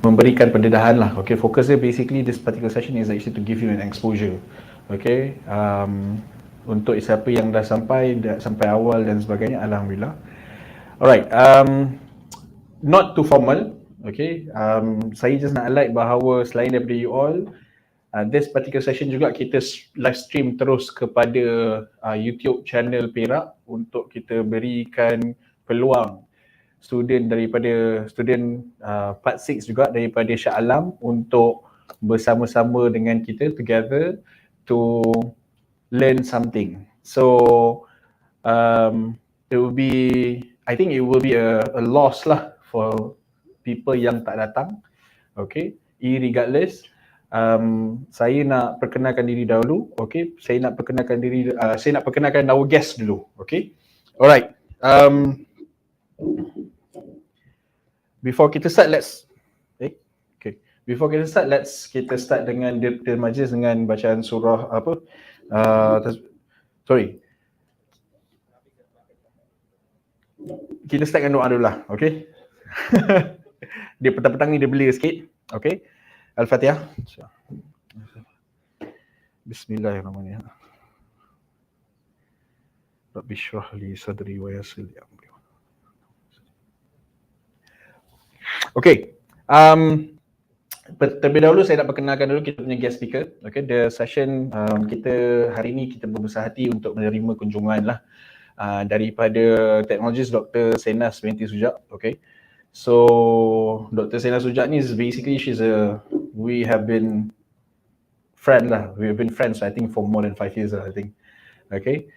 memberikan pendedahan lah. Okay, fokusnya basically this particular session is actually to give you an exposure. Okay, untuk siapa yang dah sampai awal dan sebagainya, alhamdulillah. Alright, not too formal. Okay, saya just nak highlight bahawa selain daripada you all, this particular session juga kita live stream terus kepada YouTube channel Perak untuk kita berikan peluang student part 6 juga daripada Shah Alam untuk bersama-sama dengan kita together to learn something. So it will be, I think it will be a loss lah for people yang tak datang. Okay, irregardless, saya nak perkenalkan diri dahulu. Okay, saya nak perkenalkan our guest dulu. Okay, alright. Before kita start, kita start dengan the majlis dengan bacaan surah apa? Kita start dengan doa dulu lah, okay? Dia petang-petang ni dia belia sikit, okay? Al-Fatihah. Bismillahirrahmanirrahim. Rabbi shrah li sadri wa yassir li amri. Okay. Terlebih dahulu saya nak perkenalkan dulu kita punya guest speaker. Okay, the session kita hari ini kita berbesar hati untuk menerima kunjungan lah daripada technologist Dr. Senas binti Sujak. Okay, so Dr. Senas Sujak ni is basically we have been friends I think for more than 5 years I think. Okay,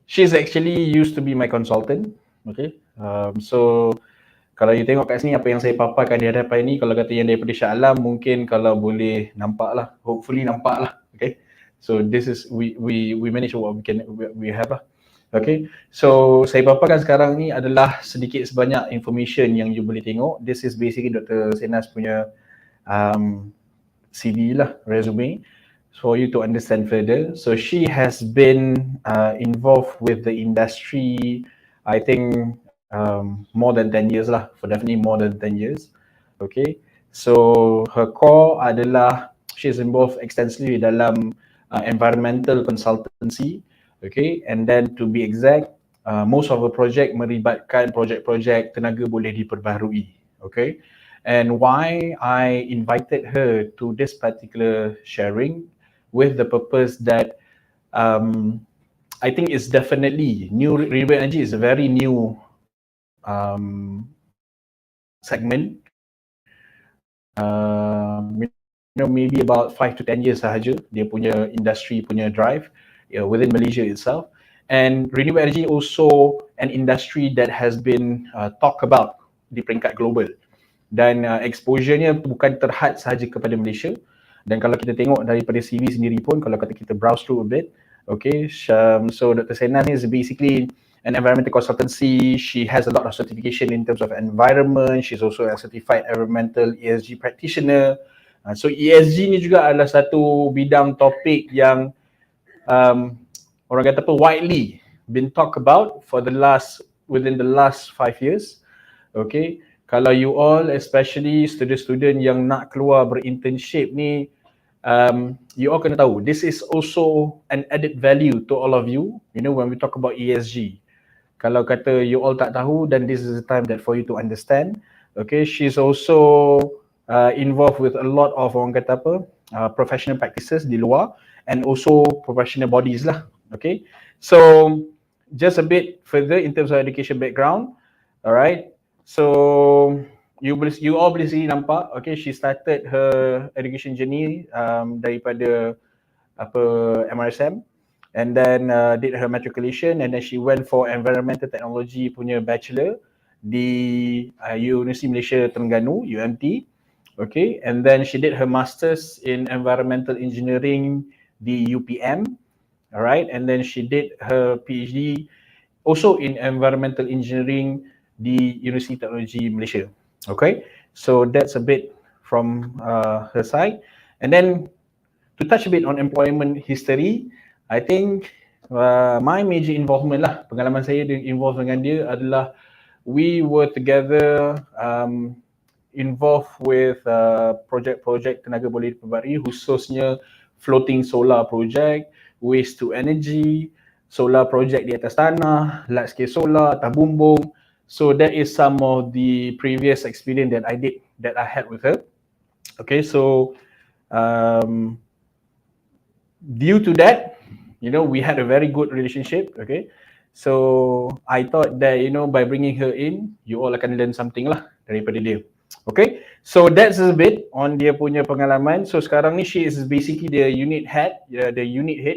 she's actually used to be my consultant. Okay, so kalau you tengok kat sini apa yang saya paparkan di hadapan ni, kalau kata yang daripada Shah Alam mungkin kalau boleh nampak lah, hopefully nampak lah. Okay, so this is we manage what we have lah. Okay, so saya paparkan sekarang ni adalah sedikit sebanyak information yang you boleh tengok. This is basically Dr. Senas punya CV lah, resume, for you to understand further. So she has been involved with the industry, I think more than 10 years lah, for definitely more than 10 years. Okay, so her core adalah she's involved extensively dalam environmental consultancy. Okay, and then to be exact, most of the project melibatkan projek-projek tenaga boleh diperbaharui. Okay, and why I invited her to this particular sharing with the purpose that I think it's definitely new. Renewable energy is a very new segment. Maybe about 5 to 10 years sahaja dia punya industry punya drive within Malaysia itself. And renewable energy also an industry that has been talked about di peringkat global. Dan exposure-nya bukan terhad sahaja kepada Malaysia. Dan kalau kita tengok daripada CV sendiri pun, kalau kata kita browse through a bit, okay, so Dr. Senas is basically an environmental consultancy. She has a lot of certification in terms of environment. She's also a certified environmental ESG practitioner. So ESG ni juga adalah satu bidang topik yang orang kata apa, widely been talked about within the last 5 years. Okay, kalau you all, especially student-student yang nak keluar berinternship ni, you all kena tahu, this is also an added value to all of you, you know, when we talk about ESG. Kalau kata you all tak tahu, then this is the time that for you to understand. Okay, she's also involved with a lot of orang kata apa, professional practices di luar and also professional bodies lah. Okay, so just a bit further in terms of education background. Alright, so you all boleh sini nampak. Okay, she started her education journey daripada MRSM. And then did her matriculation, and then she went for environmental technology punya bachelor di Universiti Malaysia Terengganu, UMT. Okay, and then she did her masters in environmental engineering di UPM. Alright, and then she did her PhD also in environmental engineering di Universiti Teknologi Malaysia. Okay, so that's a bit from her side. And then to touch a bit on employment history, I think my major involvement lah, pengalaman saya involved dengan dia adalah we were together involved with projek-projek tenaga boleh diperbarui, khususnya floating solar project, waste to energy, solar project di atas tanah, large scale solar, atas bumbung. So that is some of the previous experience that I had with her. Okay, so due to that, we had a very good relationship. Okay, so I thought that by bringing her in, you all akan learn something lah daripada dia. Okay, so that's a bit on dia punya pengalaman. So sekarang ni she is basically the unit head,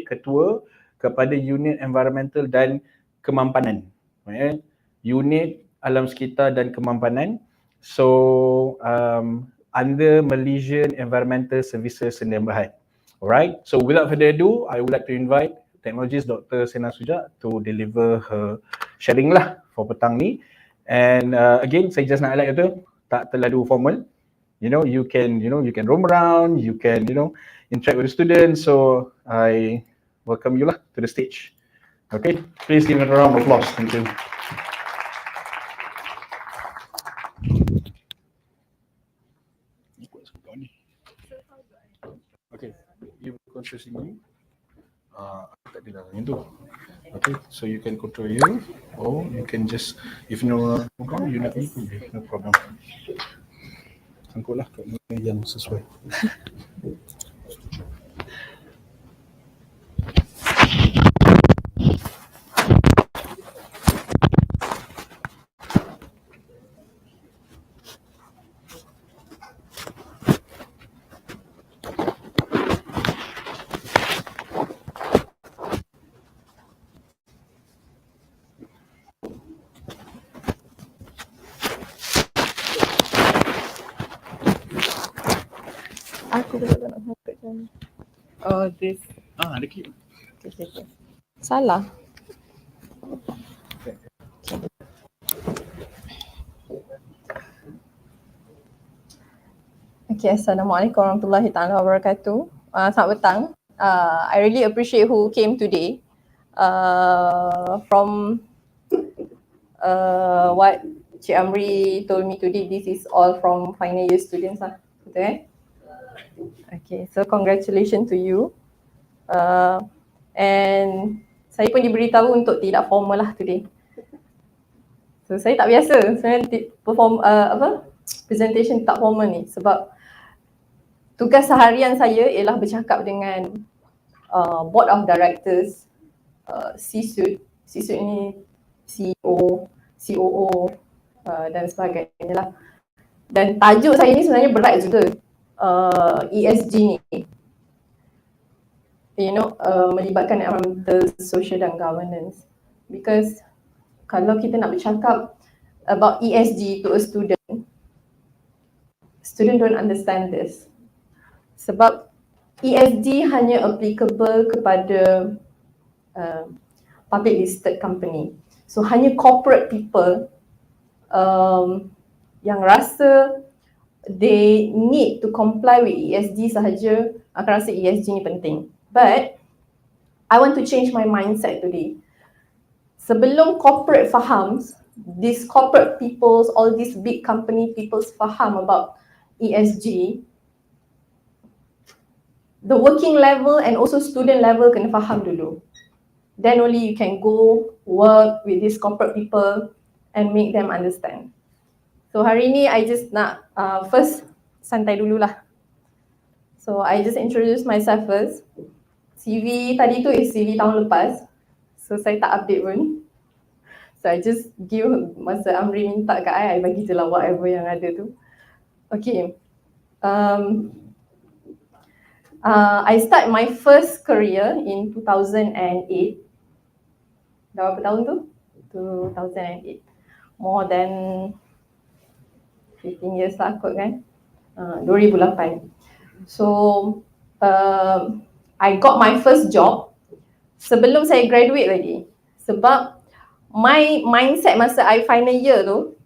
ketua kepada unit environmental dan kemampanan. Okay? Unit alam sekitar dan kemampanan. So under Malaysian Environmental Services Sdn Bhd. Alright, so without further ado, I would like to invite Technologist Dr. Sena Sujak to deliver her sharing lah for petang ni. And again, saya just nak highlight itu, tak terlalu formal. You can roam around, you can interact with the students. So I welcome you lah to the stage. Okay, please give a round of applause. Thank you. Okay, you control sini. Tak ada dalam yang tu. Okay, so you can control you, or you can just, if you know you nak ni, no problem. Sangkutlah kat mana yang sesuai. Aku juga tak nak sampai macam ni. Oh, this. Ada klik. Okay. Salah. Okay, Assalamualaikum warahmatullahi taala wabarakatuh. Selamat petang. I really appreciate who came today. From what Cik Amri told me today, this is all from final year students lah. Betul? Okay, so congratulations to you. And saya pun diberitahu untuk tidak formal lah today. So saya tak biasa sebenarnya presentation tak formal ni, sebab tugas seharian saya ialah bercakap dengan board of directors, C-suite ni CEO, COO dan sebagainya lah. Dan tajuk saya ni sebenarnya berat juga. ESG ni, melibatkan environmental, social dan governance. Because kalau kita nak bercakap about ESG to a student don't understand this. Sebab ESG hanya applicable kepada public listed company. So hanya corporate people yang rasa they need to comply with ESG sahaja akan rasa ESG ni penting. But I want to change my mindset today. Sebelum corporate faham, these corporate peoples, all these big company peoples faham about ESG, the working level and also student level kena faham dulu. Then only you can go work with these corporate people and make them understand. So hari ni I just nak first santai dululah. So I just introduce myself first. CV tadi tu is CV tahun lepas. So saya tak update pun. So I just give masa Amri minta kat I bagi je lah whatever yang ada tu. Okay. I start my first career in 2008. Dah berapa tahun tu? 2008. More than 15 years lah kot kan. 2008. So I got my first job sebelum saya graduate lagi. Sebab my mindset masa I final year tu,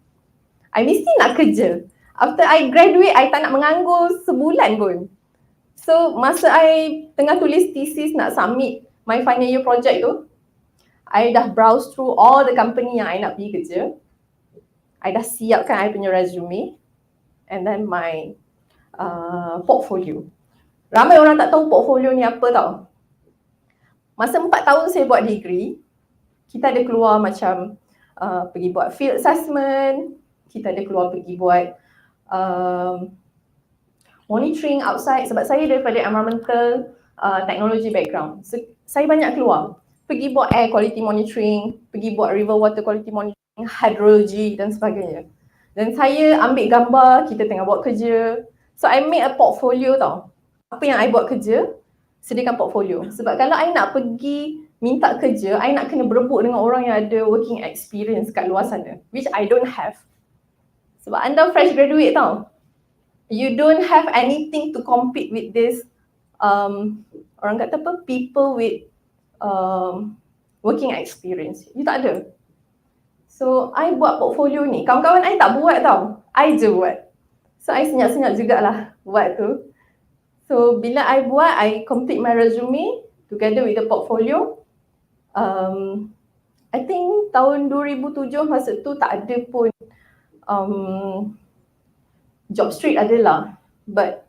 I mesti nak kerja. After I graduate, I tak nak menganggur sebulan pun. So masa I tengah tulis thesis nak submit my final year project tu, I dah browse through all the company yang I nak pergi kerja. I dah siapkan I punya resume. and then my portfolio. Ramai orang tak tahu portfolio ni apa tau. Masa 4 tahun saya buat degree, kita ada keluar macam pergi buat field assessment, kita ada keluar pergi buat monitoring outside sebab saya daripada environmental technology background. So, saya banyak keluar. Pergi buat air quality monitoring, pergi buat river water quality monitoring, hydrology dan sebagainya. Dan saya ambil gambar kita tengah buat kerja. So I made a portfolio tau. Apa yang I buat kerja, sediakan portfolio. Sebab kalau I nak pergi minta kerja, I nak kena berebut dengan orang yang ada working experience kat luar sana, which I don't have. Sebab anda fresh graduate tau. You don't have anything to compete with this orang kata apa, people with working experience. You tak ada. So I buat portfolio ni. Kawan-kawan I tak buat tau. I je buat. So I senyap-senyap jugalah buat tu. So bila I buat, I complete my resume together with the portfolio. I think tahun 2007 masa tu tak ada pun job street adalah, but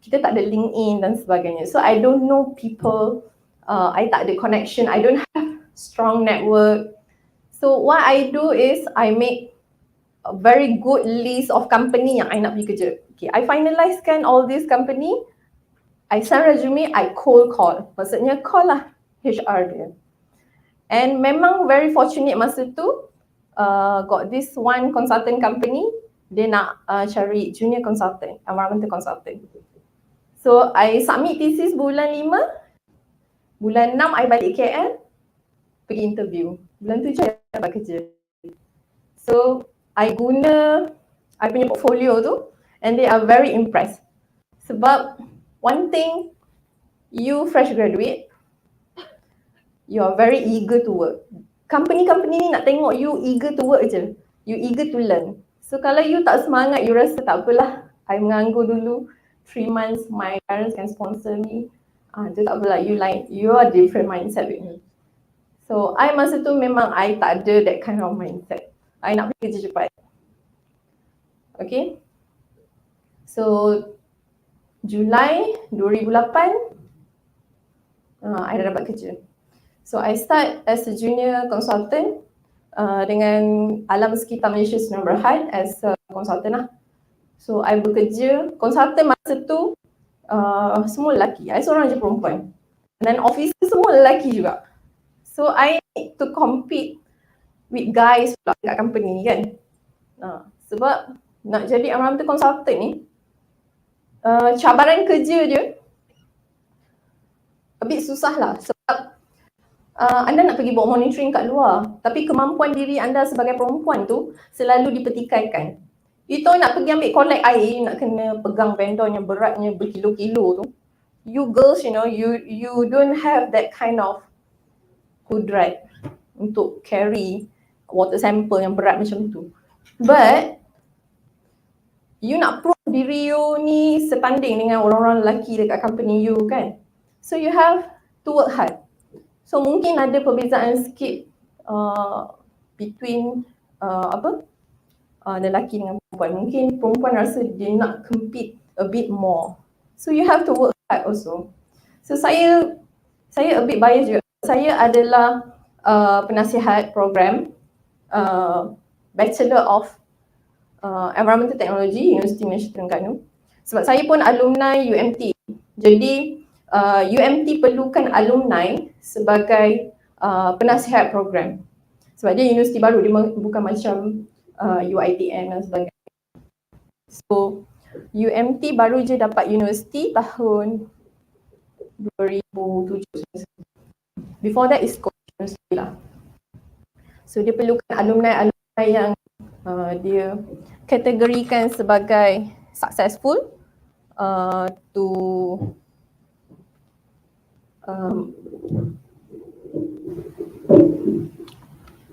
kita tak ada LinkedIn dan sebagainya. So I don't know people, I tak ada connection, I don't have strong network. So what I do is I make a very good list of company yang I nak pergi kerja. Okay, I finalizekan all this company, I send resume, I cold call. Maksudnya call lah HR dia. And memang very fortunate masa tu, got this one consultant company, dia nak cari junior consultant, environmental consultant. So I submit thesis bulan 5, bulan 6 I balik KL, pergi interview. Bulan 7 I dapat kerja. So I guna I punya portfolio tu and they are very impressed. Sebab one thing, you fresh graduate, you are very eager to work. Company-company ni nak tengok you eager to work je. You eager to learn. So kalau you tak semangat, you rasa tak apalah, I menganggur dulu 3 months, my parents can sponsor me. Tu tak apalah, you are different mindset with me. So I masa tu memang I tak ada that kind of mindset. I nak pergi kerja cepat. Okay. So Julai 2008, I dah dapat kerja. So I start as a junior consultant dengan Alam Sekitar Malaysia Sungai Berhad as a consultant lah. So I bekerja, consultant masa tu semua lelaki, I seorang je perempuan. Dan officer semua lelaki juga. So I need to compete with guys pula kat company kan. Sebab nak jadi environmental consultant ni, cabaran kerja dia a bit susah lah. Sebab anda nak pergi buat monitoring kat luar, tapi kemampuan diri anda sebagai perempuan tu selalu dipertikaikan. You tahu nak pergi ambil collect air, nak kena pegang vendor yang beratnya berkilo-kilo tu. You girls, you know, you don't have that kind of kudrat untuk carry water sample yang berat macam tu. But you nak prove diri you ni setanding dengan orang-orang lelaki dekat company you kan. So you have to work hard. So mungkin ada perbezaan sikit between lelaki dengan perempuan. Mungkin perempuan rasa dia nak compete a bit more. So you have to work hard also. So saya a bit bias juga. Saya adalah penasihat program Bachelor of Environmental Technology Universiti Malaysia Terengganu. Sebab saya pun alumni UMT. Jadi UMT perlukan alumni sebagai penasihat program. Sebab dia universiti baru, dia bukan macam UiTM dan sebagainya. So UMT baru je dapat universiti tahun 2007. Before that is university lah. So dia perlukan alumni-alumni yang dia kategorikan sebagai successful to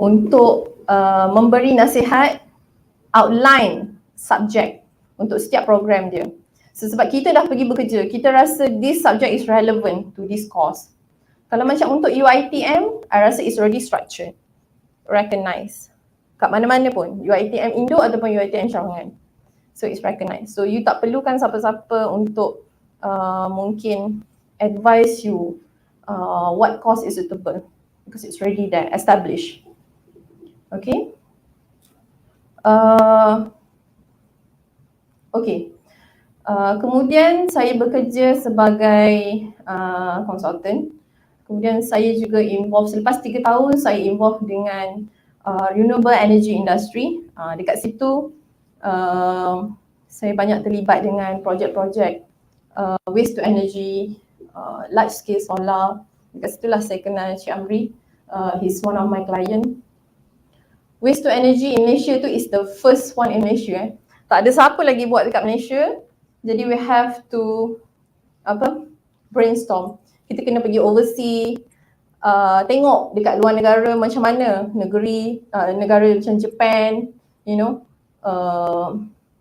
untuk memberi nasihat outline subjek untuk setiap program dia. So, sebab kita dah pergi bekerja, kita rasa this subject is relevant to this course. Kalau macam untuk UiTM, I rasa it's already structured, recognized kat mana-mana pun, UiTM Indo ataupun UiTM Sawangan. So it's recognized. So you tak perlukan siapa-siapa untuk mungkin advise you what course is suitable because it's already there, established. Okay. Okay. Kemudian saya bekerja sebagai consultant. Kemudian saya juga involve, selepas 3 tahun saya involve dengan renewable energy industry. Dekat situ saya banyak terlibat dengan projek-projek waste to energy, large scale solar. Dekat situlah saya kenal Cik Amri. He's one of my client. Waste to energy in Malaysia tu is the first one in Malaysia. Tak ada siapa lagi buat dekat Malaysia. Jadi we have to brainstorm. Kita kena pergi overseas, tengok dekat luar negara macam mana negara macam Japan,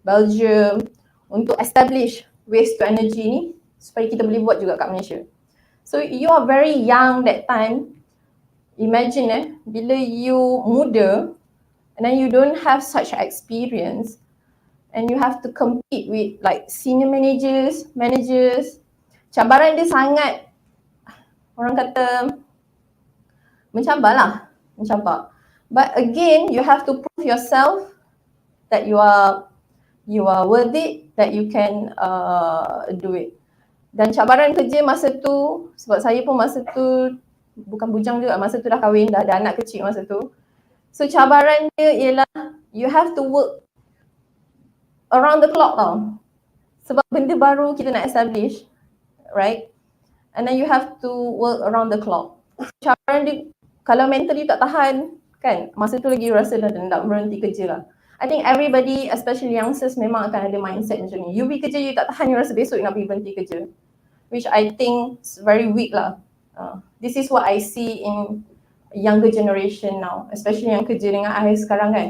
Belgium, untuk establish waste to energy ni supaya kita boleh buat juga kat Malaysia. So you are very young that time. Imagine bila you muda and then you don't have such experience and you have to compete with like senior managers. Cabaran dia sangat, orang kata, mencabar. But again, you have to prove yourself that you are worth it, that you can do it. Dan cabaran kerja masa tu, sebab saya pun masa tu bukan bujang juga, masa tu dah kahwin, dah ada anak kecil masa tu. So cabaran dia ialah you have to work around the clock tau. Sebab benda baru kita nak establish, right? And then you have to work around the clock. Cabaran dia, kalau mental you tak tahan, kan, masa tu lagi you rasa dah nak berhenti kerja lah. I think everybody, especially youngsters, memang akan ada mindset macam ni. You pergi kerja, you tak tahan, you rasa besok you nak pergi berhenti kerja. Which I think is very weak lah. This is what I see in younger generation now, especially yang kerja dengan I sekarang kan.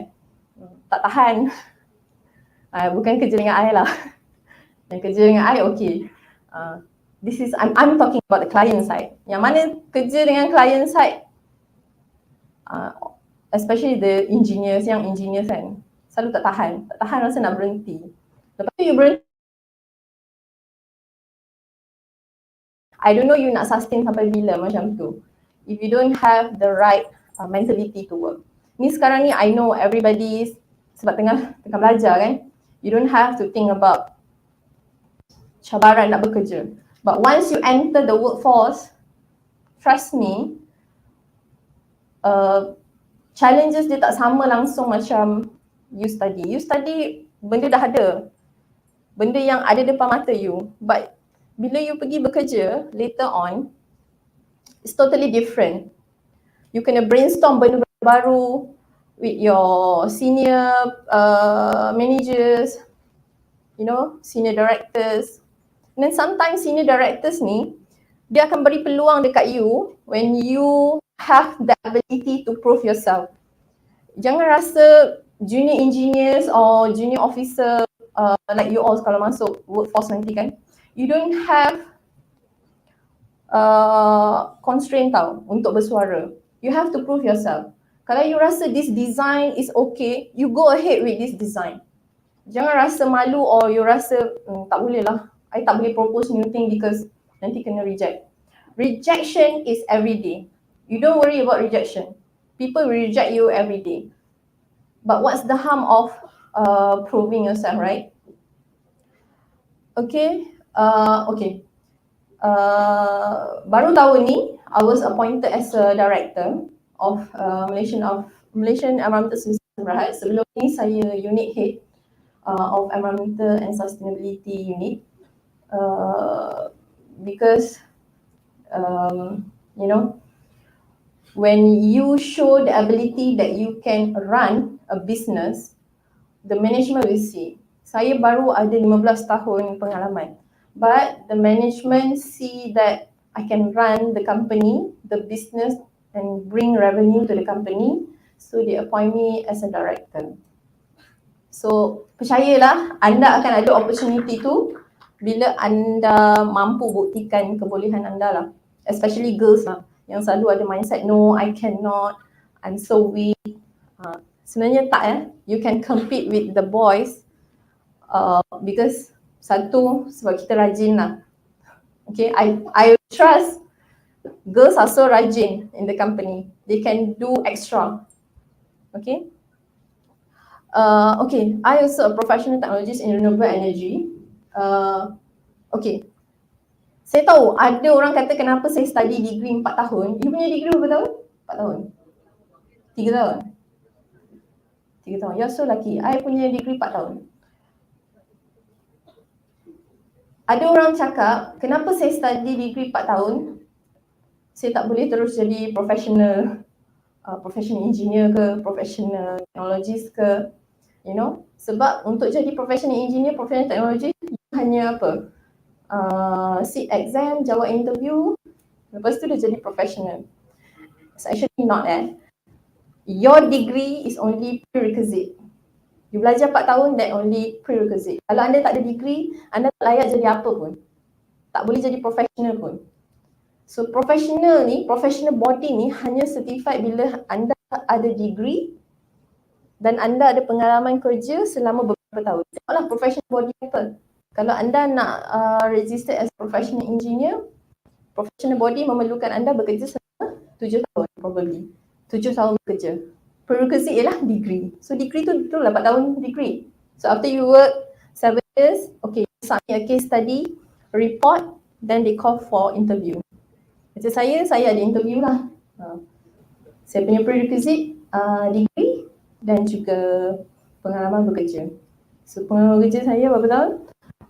Tak tahan. Bukan kerja dengan I lah. Yang kerja dengan I, okay. This is, I'm talking about the client side. Yang mana kerja dengan client side, especially the engineers, young engineers kan, selalu tak tahan rasa nak berhenti. Lepas tu you berhenti, I don't know you nak sustain sampai bila macam tu, if you don't have the right mentality to work. Ni sekarang ni I know everybody sebab tengah belajar kan, you don't have to think about cabaran nak bekerja. But once you enter the workforce, trust me, challenges dia tak sama langsung macam you study. You study, benda dah ada. Benda yang ada depan mata you. But bila you pergi bekerja later on, it's totally different. You kena brainstorm benda baru with your senior managers, senior directors. And then sometimes senior directors ni, dia akan beri peluang dekat you when you have the ability to prove yourself. Jangan rasa junior engineers or junior officer like you all kalau masuk workforce nanti kan, you don't have constraint tau untuk bersuara. You have to prove yourself. Kalau you rasa this design is okay, you go ahead with this design. Jangan rasa malu or you rasa tak boleh lah, I tak boleh propose new thing because nanti kena reject. Rejection is every day. You don't worry about rejection. People will reject you every day. But what's the harm of proving yourself, right? Okay. Baru tahun ni, I was appointed as a director of Malaysian Environmental Services Berhad. Sebelum ni saya unit head of Environmental and Sustainability Unit. Because when you show the ability that you can run a business, the management will see. Saya baru ada 15 tahun pengalaman, but the management see that I can run the company, the business, and bring revenue to the company, so they appoint me as a director. So percayalah, anda akan ada opportunity tu bila anda mampu buktikan kebolehan anda lah. Especially girls lah, yang selalu ada mindset, no, I cannot, I'm so weak. Sebenarnya tak You can compete with the boys Because satu, sebab kita rajin lah. Okay, I trust girls are so rajin in the company. They can do extra. Okay. Okay, I also a professional technologist in renewable energy. Okay, saya tahu ada orang kata kenapa saya study degree 4 tahun. You punya degree berapa tahun? 4 tahun? 3 tahun? 3 tahun. You're so lucky. I punya degree 4 tahun. Ada orang cakap, kenapa saya study degree 4 tahun, saya tak boleh terus jadi professional engineer ke, professional technologist ke, you know. Sebab untuk jadi professional engineer, professional technologist, hanya apa? Sit exam, jawab interview, lepas tu dia jadi professional. It's actually not Your degree is only prerequisite. You belajar 4 tahun, that only prerequisite. Kalau anda tak ada degree, anda tak layak jadi apa pun. Tak boleh jadi professional pun. So professional body ni hanya certified bila anda ada degree dan anda ada pengalaman kerja selama beberapa tahun. Tengoklah professional body apa. Kalau anda nak register as professional engineer, professional body memerlukan anda bekerja selama 7 tahun probably. 7 tahun bekerja. Prerequisite ialah degree. So degree tu 8 tahun degree. So after you work 7 years, okay, you submit a case study, report, then they call for interview. Macam saya ada interview lah. Saya punya prerequisite degree dan juga pengalaman bekerja. So pengalaman bekerja saya berapa tahun?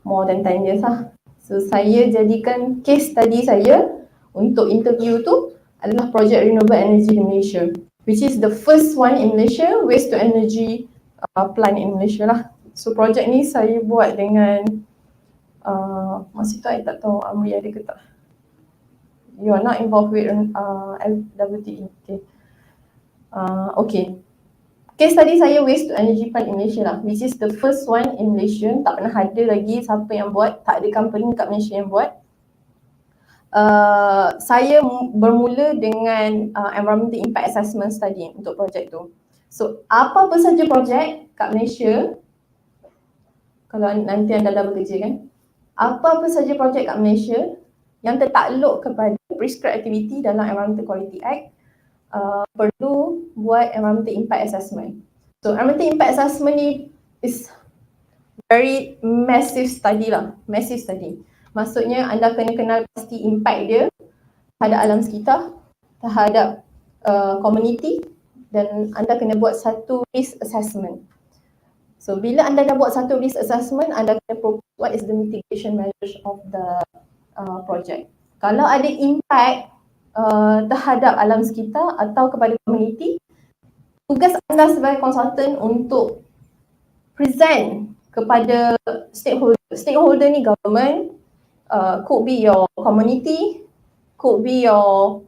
More than 10 years lah. So saya jadikan case study saya untuk interview tu adalah projek renewable energy di Malaysia, which is the first one in Malaysia, waste to energy plant in Malaysia lah. So projek ni saya buat dengan masa tu saya tak tahu Amri ada ke tak. You are not involved with LWTE. Okay. Okay. Case study saya waste to energy plant in Malaysia lah, which is the first one in Malaysia. Tak pernah ada lagi siapa yang buat, tak ada company kat Malaysia yang buat. Saya bermula dengan environmental impact assessment study untuk projek tu. So apa-apa saja projek kat Malaysia, kalau nanti anda dah bekerja kan, apa-apa saja projek kat Malaysia yang tertakluk kepada prescribed activity dalam Environmental Quality Act, perlu buat environmental impact assessment. So environmental impact assessment ni is very massive study lah, massive study. Maksudnya anda kena kenal pasti impact dia terhadap alam sekitar, terhadap community, dan anda kena buat satu risk assessment. So bila anda dah buat satu risk assessment, anda kena propose what is the mitigation measures of the project. Kalau ada impact terhadap alam sekitar atau kepada community, tugas anda sebagai konsultan untuk present kepada stakeholder. Stakeholder ni government, could be your community, could be your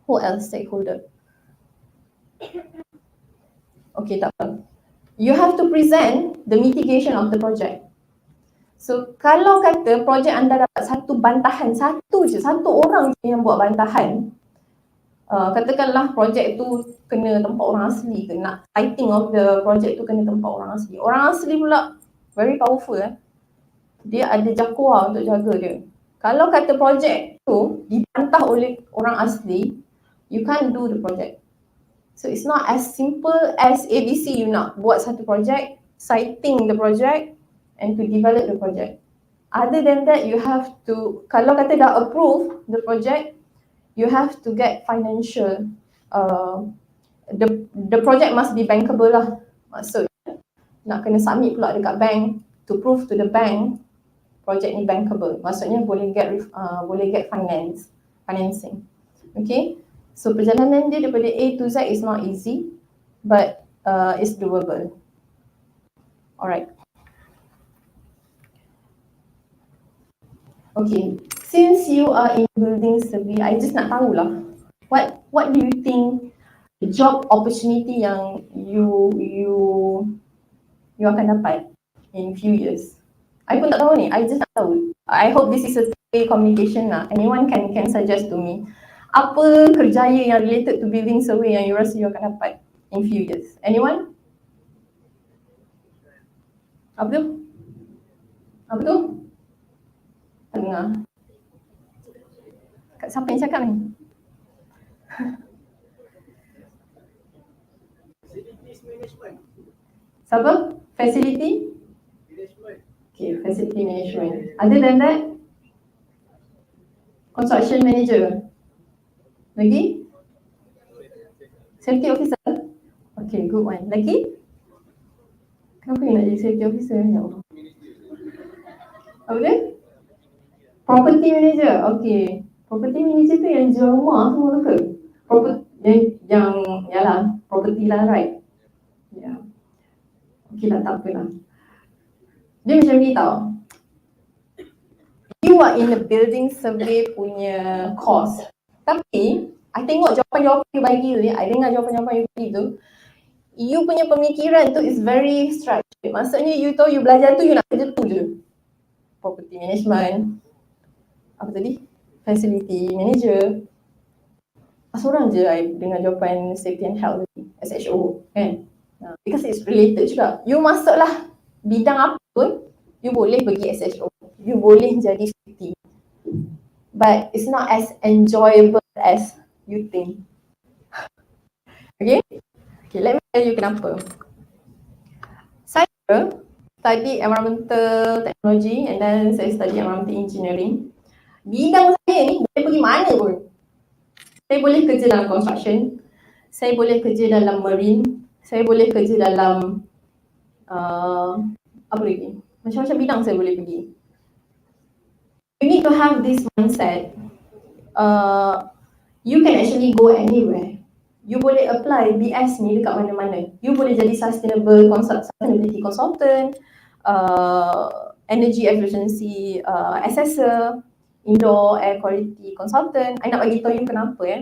who else stakeholder? Okay, tak apa. You have to present the mitigation of the project. So kalau kata projek anda dapat satu bantahan, satu orang je yang buat bantahan, katakanlah projek tu kena tempat orang asli, kena citing of the project tu kena tempat orang asli. Orang asli pula very powerful dia ada jakwa untuk jaga dia. Kalau kata projek tu dibantah oleh orang asli, you can't do the project. So it's not as simple as ABC. You nak buat satu projek, citing the project and to develop the project. Other than that, you have to, kalau kata dah approve the project, you have to get financial. The project must be bankable lah. Maksudnya nak kena submit pula dekat bank to prove to the bank project ni bankable. Maksudnya boleh get financing. Okay. So perjalanan dia daripada A to Z is not easy, but it's doable. Alright. Okay. Since you are in building survey, I just nak tahulah, what do you think the job opportunity yang you akan dapat in few years? I pun tak tahu ni, I just nak tahu. I hope this is a two-way communication lah. Anyone can suggest to me. Apa kerjaya yang related to building survey yang you rasa you akan dapat in few years? Anyone? Apa tu? Apa tu? Tak dengar. Siapa yang cakap ni? Siapa? Facility? Okay, facility management. Other than that, construction manager. Lagi? Safety officer? Okay, good one. Lagi? Kenapa you nak jadi safety officer? Ya Allah. Apa dia? Property manager. Okay. Property manager tu yang jual rumah semua ke? Yang yalah, property lah, right? Ya. Yeah. Okay lah, tak apalah. Dia macam ni tau. You are in the building survey punya course. Tapi, I tengok jawapan-jawapan you bagi tu, I dengar jawapan-jawapan you bagi tu, you punya pemikiran tu is very structured. Maksudnya you tahu you belajar tu, you nak kerja tu je. Property management. Apa tadi? Facility manager. Seorang je I dengar jawapan safety and health tadi, SHO kan. Because it's related juga. You masuklah bidang apa pun, you boleh pergi SHO. You boleh jadi safety. But it's not as enjoyable as you think. Okay? Okay, let me tell you kenapa. Saya study environmental technology and then saya study environmental engineering. Bidang saya ni boleh pergi mana pun. Saya boleh kerja dalam construction, saya boleh kerja dalam marine, saya boleh kerja dalam apa lagi? Macam-macam bidang saya boleh pergi. You need to have this mindset. You can actually go anywhere. You boleh apply BS ni dekat mana-mana. You boleh jadi sustainability consultant, energy efficiency assessor, indoor air quality consultant. I nak bagi tahu you kenapa ya.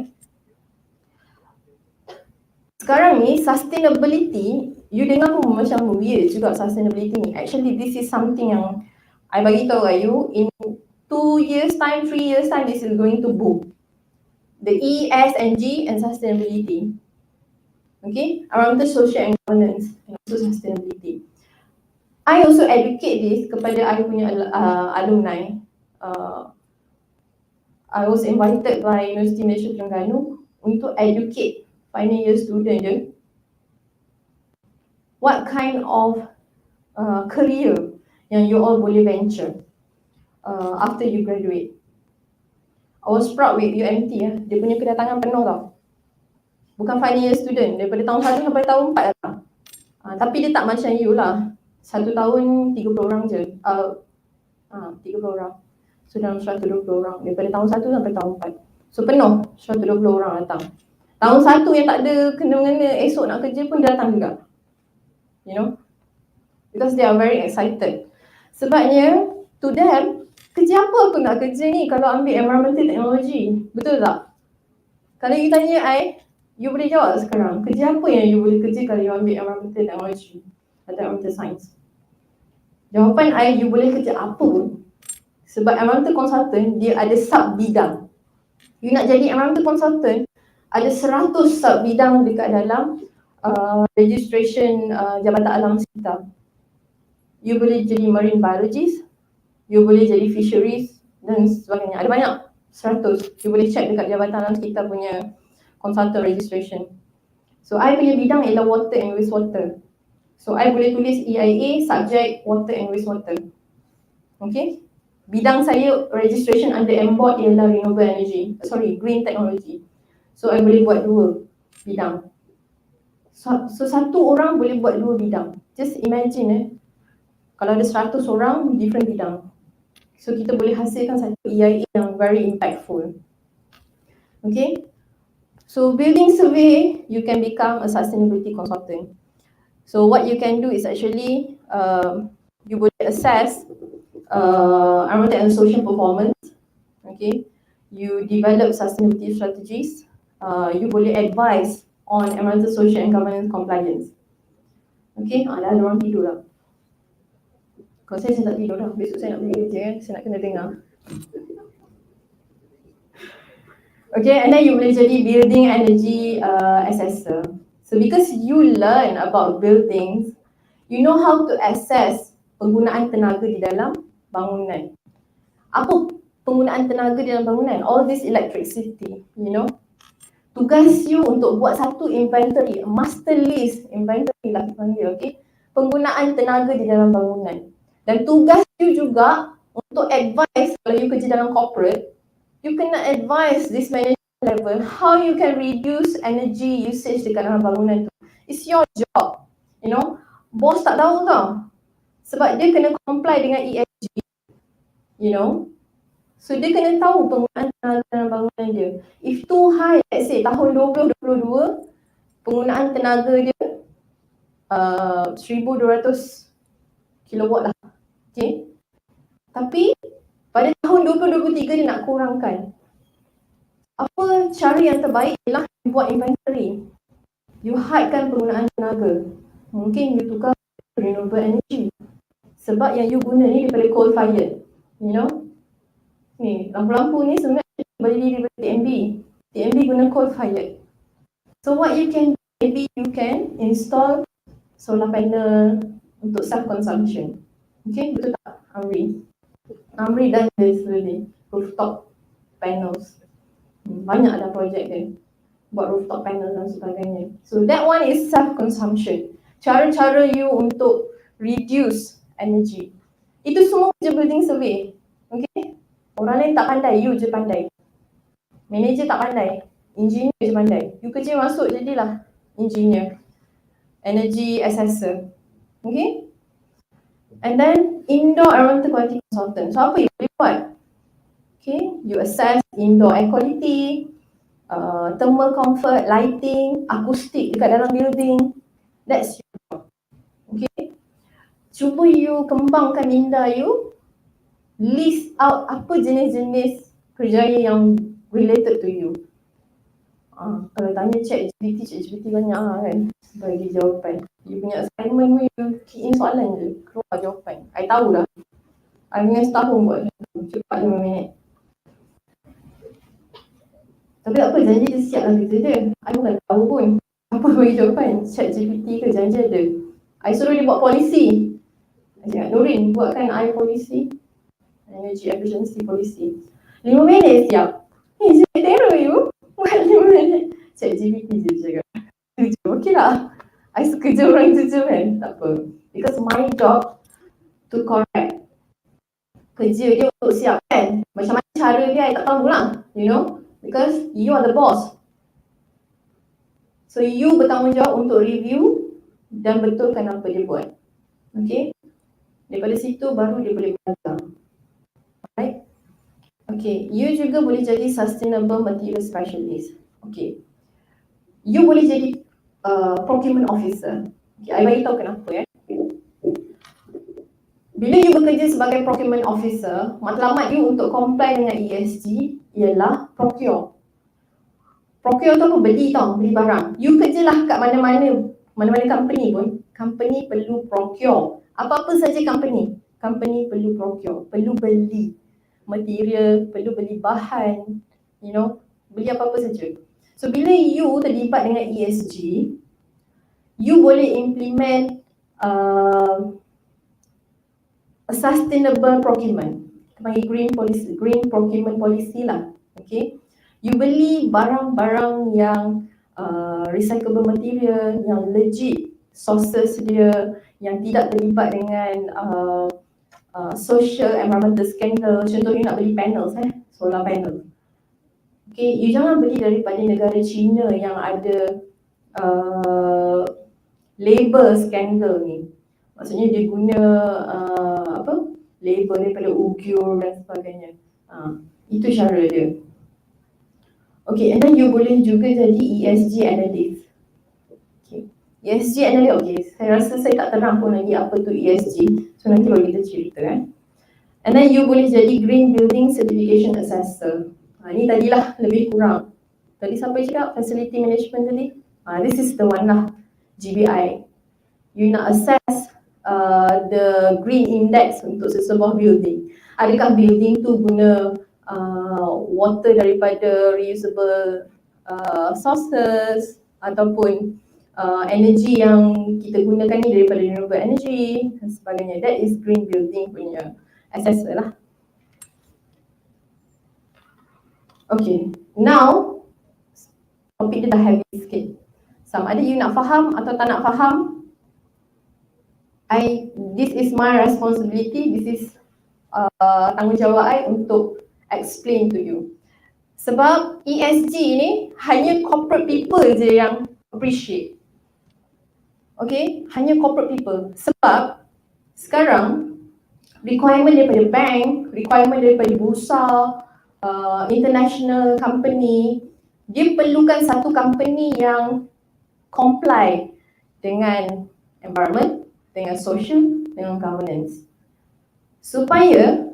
Sekarang ni sustainability, you dengar pun macam weird juga sustainability ni. Actually this is something yang I bagi tahu kat you, in 2 years time, 3 years time, this is going to boom. The E, S and G and sustainability. Okay, around the social and governance and also sustainability. I also educate this kepada I punya alumni. I was invited by University Malaysia Terengganu untuk educate final year student je what kind of career yang you all boleh venture after you graduate. I was proud with UMT ya. Dia punya kedatangan penuh tau. Bukan final year student, daripada tahun 1 sampai tahun 4 datang. Tapi dia tak macam you lah. 1 tahun 30 orang je. 30 orang. So dalam 120 orang. Daripada tahun 1 sampai tahun 4. So penuh 120 orang datang. Tahun 1 yang tak ada kena-mengena esok nak kerja pun dia datang juga. You know? Because they are very excited. Sebabnya to them, kerja apa aku nak kerja ni kalau ambil environmental technology? Betul tak? Kalau you tanya you boleh jawab sekarang. Kerja apa yang you boleh kerja kalau you ambil environmental technology atau environmental science? Jawapan you boleh kerja apa pun. Sebab environmental consultant, dia ada sub bidang. You nak jadi environmental consultant, ada 100 sub bidang dekat dalam registration Jabatan Alam Sekitar. You boleh jadi marine biologist, you boleh jadi fisheries dan sebagainya. Ada banyak, 100. You boleh check dekat Jabatan Alam Sekitar punya consultant registration. So, I punya bidang ialah water and wastewater. So, I boleh tulis EIA, subject water and wastewater. Okay? Bidang saya registration under MBOT ialah renewable energy, green technology. So, I boleh buat 2 bidang. So, satu orang boleh buat 2 bidang. Just imagine kalau ada 100 orang, different bidang. So, kita boleh hasilkan satu EIA yang very impactful. Okay? So, building survey, you can become a sustainability consultant. So, what you can do is actually, you boleh assess environmental and social performance. Okay? You develop sustainability strategies. You boleh advise on environmental, social and governance compliance. Okay? Dah ada orang tidur lah. Kalau saya tak tidur dah. Besok saya nak pergi kerja saya nak kena dengar. Okay, and then you boleh jadi building energy assessor. So because you learn about buildings, you know how to assess penggunaan tenaga di dalam bangunan. Apa penggunaan tenaga di dalam bangunan? All this electricity, you know. Tugas you untuk buat satu inventory, master list inventory lah kita panggil, okay? Penggunaan tenaga di dalam bangunan. Dan tugas you juga untuk advise, kalau you kerja dalam corporate, you kena advise this management level how you can reduce energy usage dekat dalam bangunan tu. It's your job, you know. Bos tak tahu tau, sebab dia kena comply dengan ESG, you know. So dia kena tahu penggunaan tenaga dalam bangunan dia. If too high, let's say tahun 2022, penggunaan tenaga dia 1200 kilowatt lah, okay. Tapi pada tahun 2023 dia nak kurangkan. Apa cara yang terbaik ialah buat inventory. You hidekan penggunaan tenaga. Mungkin you tukar renewable energy. Sebab yang you guna ni daripada coal fired, you know. Ni, lampu-lampu ni sebenarnya beli daripada TMB. TMB guna coal fired. So what you can do, maybe you can install solar panel untuk self-consumption. Okay, betul tak Amri? Amri dah already rooftop panels. Banyak ada projek dia buat rooftop panel dan sebagainya. So that one is self-consumption. Cara-cara you untuk reduce energy. Itu semua kerja building survey. Okay? Orang lain tak pandai, you je pandai. Manager tak pandai, engineer je pandai. You kerja masuk jadilah engineer, energy assessor. Okay? And then indoor environmental quality consultant. So apa you boleh buat? Okay, you assess indoor air quality, thermal comfort, lighting, akustik dekat dalam building. That's your job. Okay, cuba you kembangkan minda you, list out apa jenis-jenis kerjaya yang related to you. Kalau tanya ChatGPT banyak kan bagi jawapan. You punya assignment you key in soalan je, keluar jawapan. I tahu dah. I punya setahun buat cepat 5 minit. Tapi tak apa, janji dia siap lah kerja dia. I bukan tahu pun apa bagi jawapan. ChatGPT ke janji ada. I suruh dia buat polisi. I cakap, Nurin, buatkan I polisi, energy efficiency policy. 5 minit siap. Saya terror you. Buat 5 minit. ChatGPT je cakap. Jujur, okey lah. I suka je orang jujur kan. Tak apa. Because my job to correct. Kerja dia untuk siap kan. Macam mana cara dia, I tak tahu lah. You know. Because you are the boss. So you bertanggungjawab untuk review dan betulkan apa dia buat. Okay. Daripada situ baru dia boleh belajar. Alright. Okay. You juga boleh jadi sustainable material specialist. Okay. You boleh jadi procurement officer. Okay. I bagi tahu kenapa ya. Bila you bekerja sebagai procurement officer, matlamat you untuk comply dengan ESG ialah procure. Procure tu apa? Beli tau, beli barang. You kerjalah kat mana-mana company pun, company perlu procure. Apa-apa saja company perlu procure, perlu beli material, perlu beli bahan, you know, beli apa-apa saja. So bila you terlibat dengan ESG, you boleh implement a sustainable procurement. Kita panggil green procurement policy lah. Okay. You beli barang-barang yang recyclable material, yang legit sources dia, yang tidak terlibat dengan social environmental scandal. Contohnya nak beli panels, solar panel. Okay, you jangan beli daripada negara China yang ada label scandal ni. Maksudnya dia guna label daripada Uyghur dan sebagainya. Itu cara dia. Okay, and then you boleh juga jadi ESG analyst. Okay. ESG analyst, okay. Saya rasa saya tak terang pun lagi apa tu ESG. So nanti baru kita cerita kan. And then you boleh jadi Green Building Certification Assessor. Ni tadilah lebih kurang. Tadi sampai cakap Facility Management tadi. This is the one lah. GBI. You nak assess the green index untuk sesebuah building. Adakah building tu guna water daripada reusable sources ataupun energy yang kita gunakan ni daripada renewable energy dan sebagainya. That is green building punya assessment lah. Okay, now topik dia dah heavy sikit. Sama ada you nak faham atau tak nak faham, this is my responsibility, this is tanggungjawab I untuk explain to you. Sebab ESG ni hanya corporate people je yang appreciate. Okay, hanya corporate people. Sebab sekarang requirement daripada bank, requirement daripada bursa, international company, dia perlukan satu company yang comply dengan environment, dengan social, dengan governance. Supaya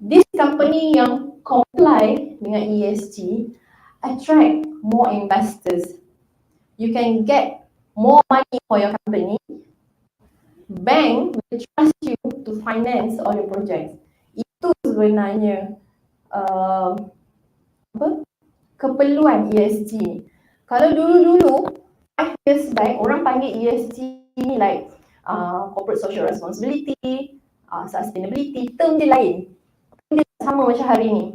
this company yang comply dengan ESG attract more investors. You can get more money for your company. Bank will trust you to finance all your projects. Itu sebenarnya keperluan ESG. Kalau dulu-dulu 5 years back orang panggil ESG ni like corporate social responsibility, sustainability, term dia lain. Dia sama macam hari ni.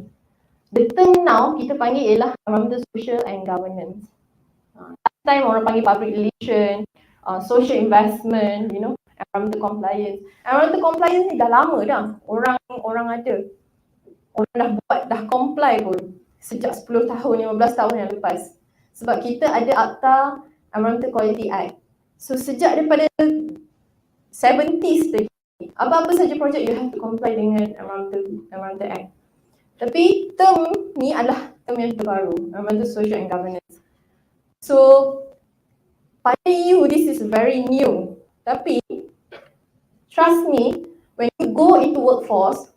The term now kita panggil ialah environmental, social and governance. Last time orang panggil public relation, social investment, you know, environmental compliance. Environmental compliance ni dah lama dah. Orang ada. Orang dah buat, dah comply pun sejak 10 tahun, 15 tahun yang lepas. Sebab kita ada Akta Environmental Quality Act. So sejak daripada 70s lagi, apa-apa saja projek you have to comply dengan Environmental Act. Tapi term ni adalah term yang terbaru, Environmental, Social and Governance. So pada you this is very new. Tapi trust me, when you go into workforce,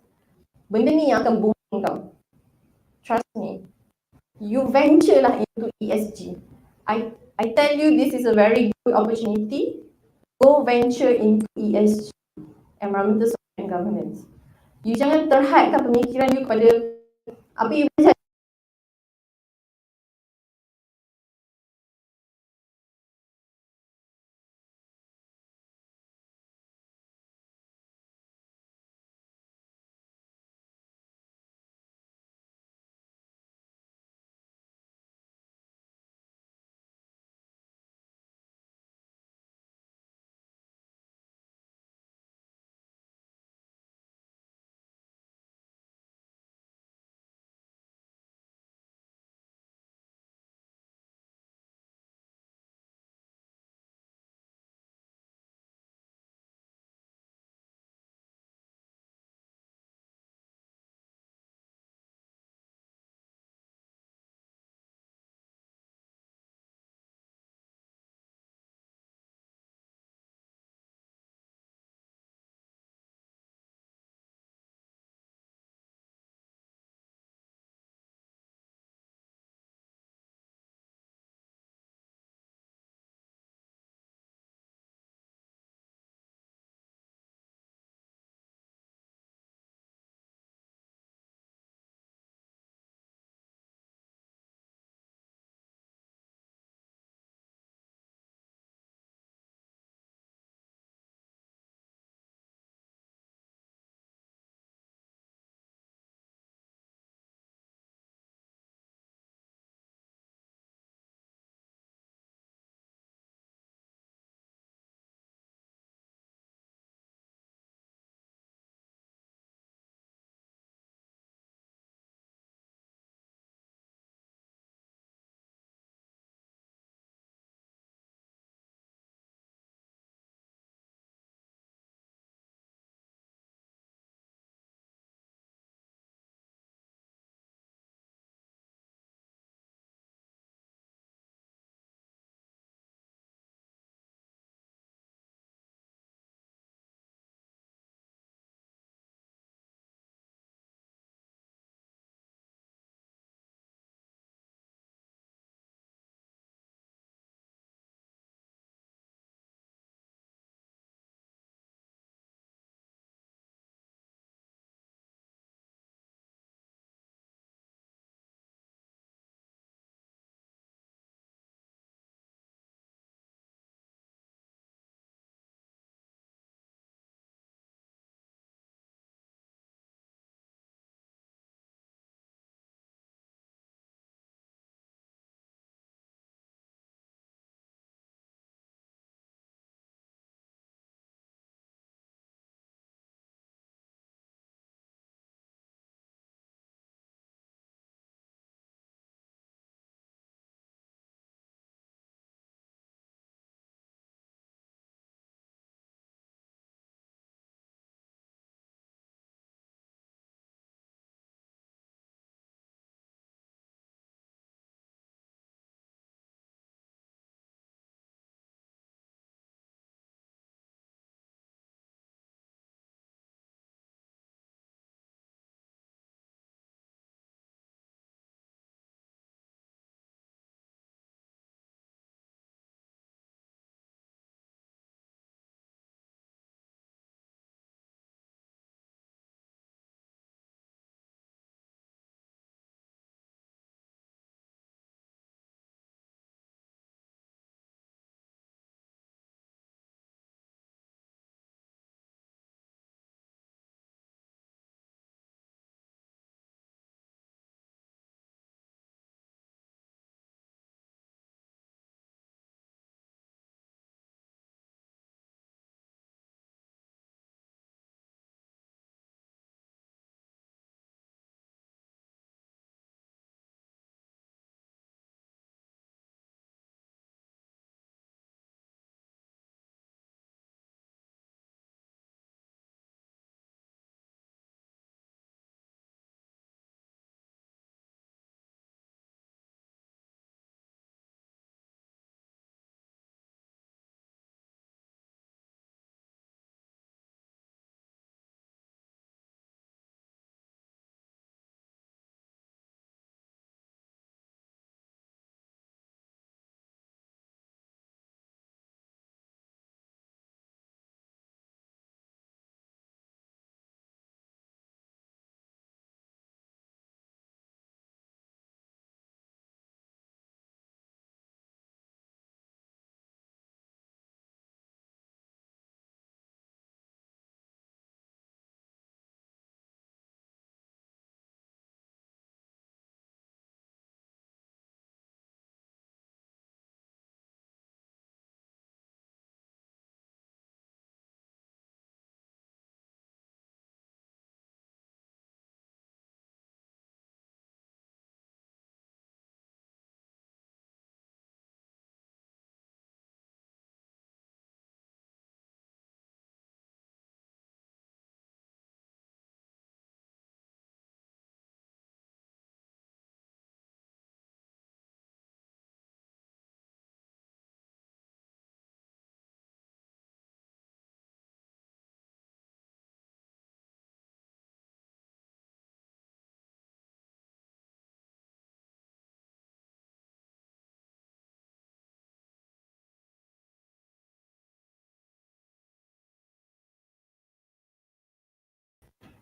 benda ni yang akan booming tau. Trust me. You venture lah into ESG. I tell you this is a very good opportunity. Go venture into ESG, Environmental, Social and Governance. You jangan terhadkan pemikiran you kepada apa you baca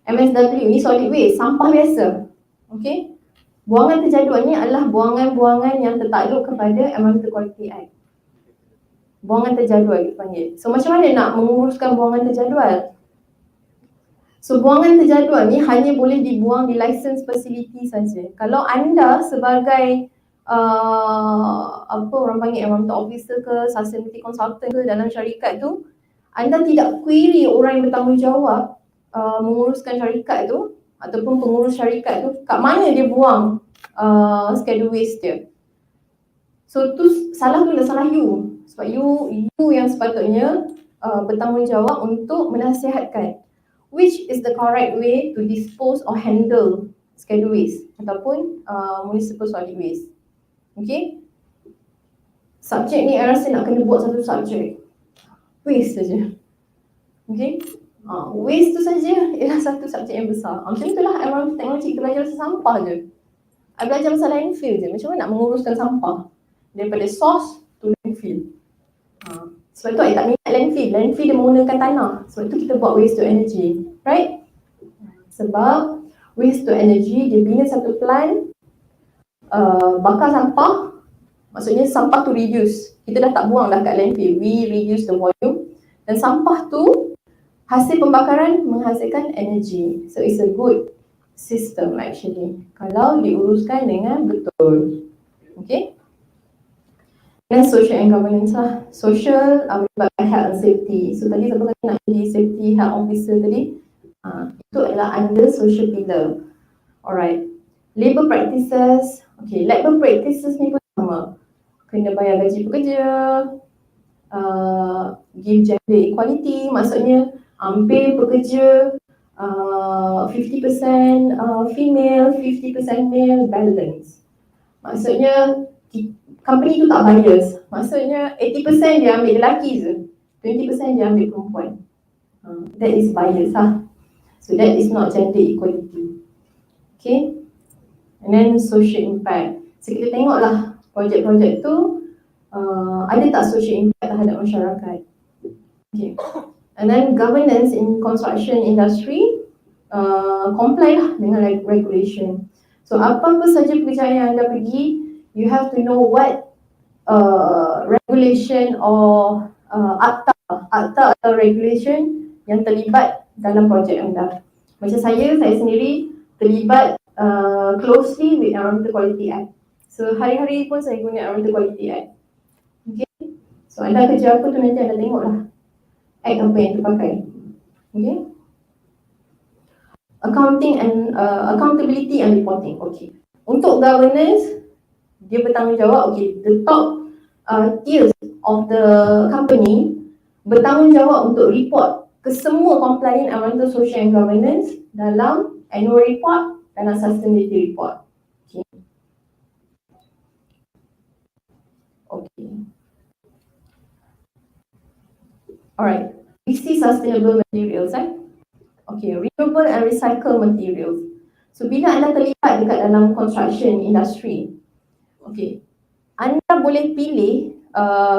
MSW ni solid waste, sampah biasa. Okay. Buangan terjadual ni adalah buangan-buangan yang tertakluk kepada Environmental Quality Act. Buangan terjadual kita panggil. So macam mana nak menguruskan buangan terjadual? So buangan terjadual ni hanya boleh dibuang di license facility saja. Kalau anda sebagai apa orang panggil environmental officer ke, sustainability consultant ke dalam syarikat tu, anda tidak query orang yang bertanggungjawab menguruskan syarikat tu ataupun pengurus syarikat tu kat mana dia buang schedule waste dia. So tu salah tu dah salah you. Sebab you yang sepatutnya bertanggungjawab untuk menasihatkan which is the correct way to dispose or handle schedule waste ataupun municipal solid waste. Okay. Subjek ni saya rasa nak kena buat satu subjek. Waste saja. Okay. Waste tu saja ialah satu subjek yang besar. Macam itulah environment technology, kita belajar pasal sampah je. I belajar pasal landfill je. Macam mana nak menguruskan sampah daripada source to landfill. Sebab tu I tak minat landfill. Landfill dia menggunakan tanah. Sebab tu kita buat waste to energy. Right? Sebab waste to energy dia bina satu plant bakar sampah. Maksudnya sampah tu reduce. Kita dah tak buang dah kat landfill. We reduce the volume. Dan sampah tu hasil pembakaran menghasilkan energy. So it's a good system actually. Kalau diuruskan dengan betul. Okay? Dan social and governance lah. Social melibatkan health and safety. So tadi siapa kata nak jadi safety health officer tadi? Itu adalah under social pillar. Alright. Labour practices. Okay, labour practices ni pun sama. Kena bayar gaji pekerja. Give gender equality. Maksudnya hampir pekerja 50% female, 50% male, balance. Maksudnya company tu tak bias. Maksudnya 80% dia ambil lelaki je, 20% dia ambil perempuan. That is bias lah. So that is not gender equality. Okay. And then social impact. So kita tengoklah projek-projek tu ada tak social impact terhadap masyarakat. Okay. And then governance in construction industry, comply lah dengan regulation. So apa-apa saja pekerjaan yang anda pergi, you have to know what regulation or akta atau regulation yang terlibat dalam projek anda. Macam saya sendiri terlibat closely with Environmental Quality Act. So hari-hari pun saya guna Environmental Quality Act. Okay. So anda kerja apa tu nanti anda tengoklah act apa yang terpakai. Okay. Accounting and accountability and reporting. Okay. Untuk governance, dia bertanggungjawab, okay, the top tiers of the company bertanggungjawab untuk report ke semua compliant environmental, social and governance dalam annual report, dalam sustainability report. Okay. Okay. Alright. We see sustainable materials. Okay, renewable and recycled materials. So bila anda terlibat dekat dalam construction industry, okay, anda boleh pilih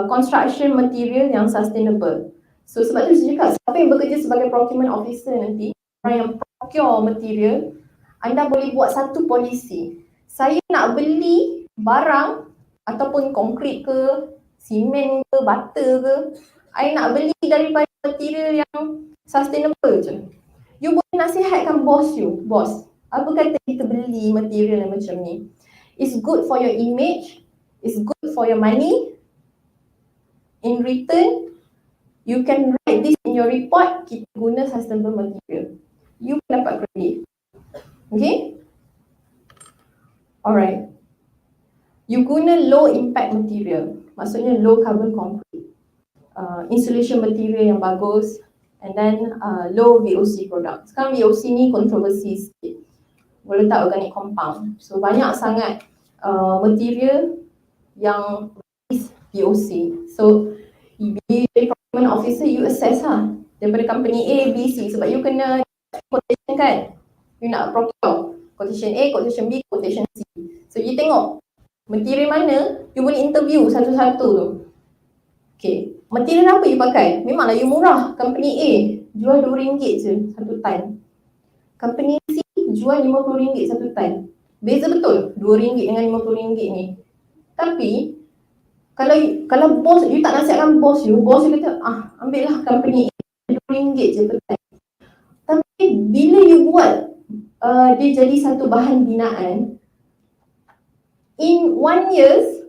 construction material yang sustainable. So sebab tu saya cakap, siapa yang bekerja sebagai procurement officer nanti, orang yang procure material, anda boleh buat satu polisi. Saya nak beli barang ataupun konkrit ke, simen ke, bata ke, I nak beli daripada material yang sustainable je. You boleh nasihatkan bos you, bos, apa kata kita beli material yang macam ni? It's good for your image, it's good for your money. In return, you can write this in your report, kita guna sustainable material. You dapat kredit. Okay? Alright. You guna low impact material, maksudnya low carbon concrete. Insulation material yang bagus, and then low VOC product. Sekarang VOC ni kontroversi sikit. Boleh tak organic compound. So banyak sangat material yang is VOC. So bila procurement officer, you assess lah daripada company A, B, C. Sebab you kena quotation kan. You nak procure quotation A, quotation B, quotation C. So you tengok material mana, you boleh interview satu-satu tu. Okay, material apa you pakai? Memanglah you murah. Company A jual RM2 je satu tan. company C jual RM50 satu tan. Beza betul RM2 dengan RM50 ni. Tapi kalau bos you tak nasihatkan bos you kata ambil lah company A RM2 je per tan. Tapi bila you buat dia jadi satu bahan binaan, in 1 years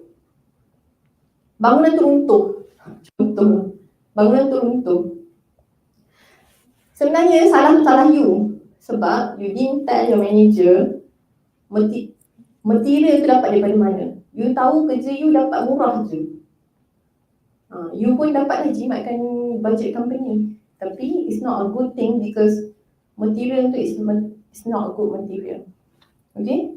bangunan tu runtuh. Contoh, bangunan tu runtuh. Sebenarnya salah you. Sebab you didn't tell your manager material tu dapat daripada mana. You tahu kerja you dapat murah je. You pun dapatlah jimatkan budget company. Tapi it's not a good thing because material tu is not a good material. Okay?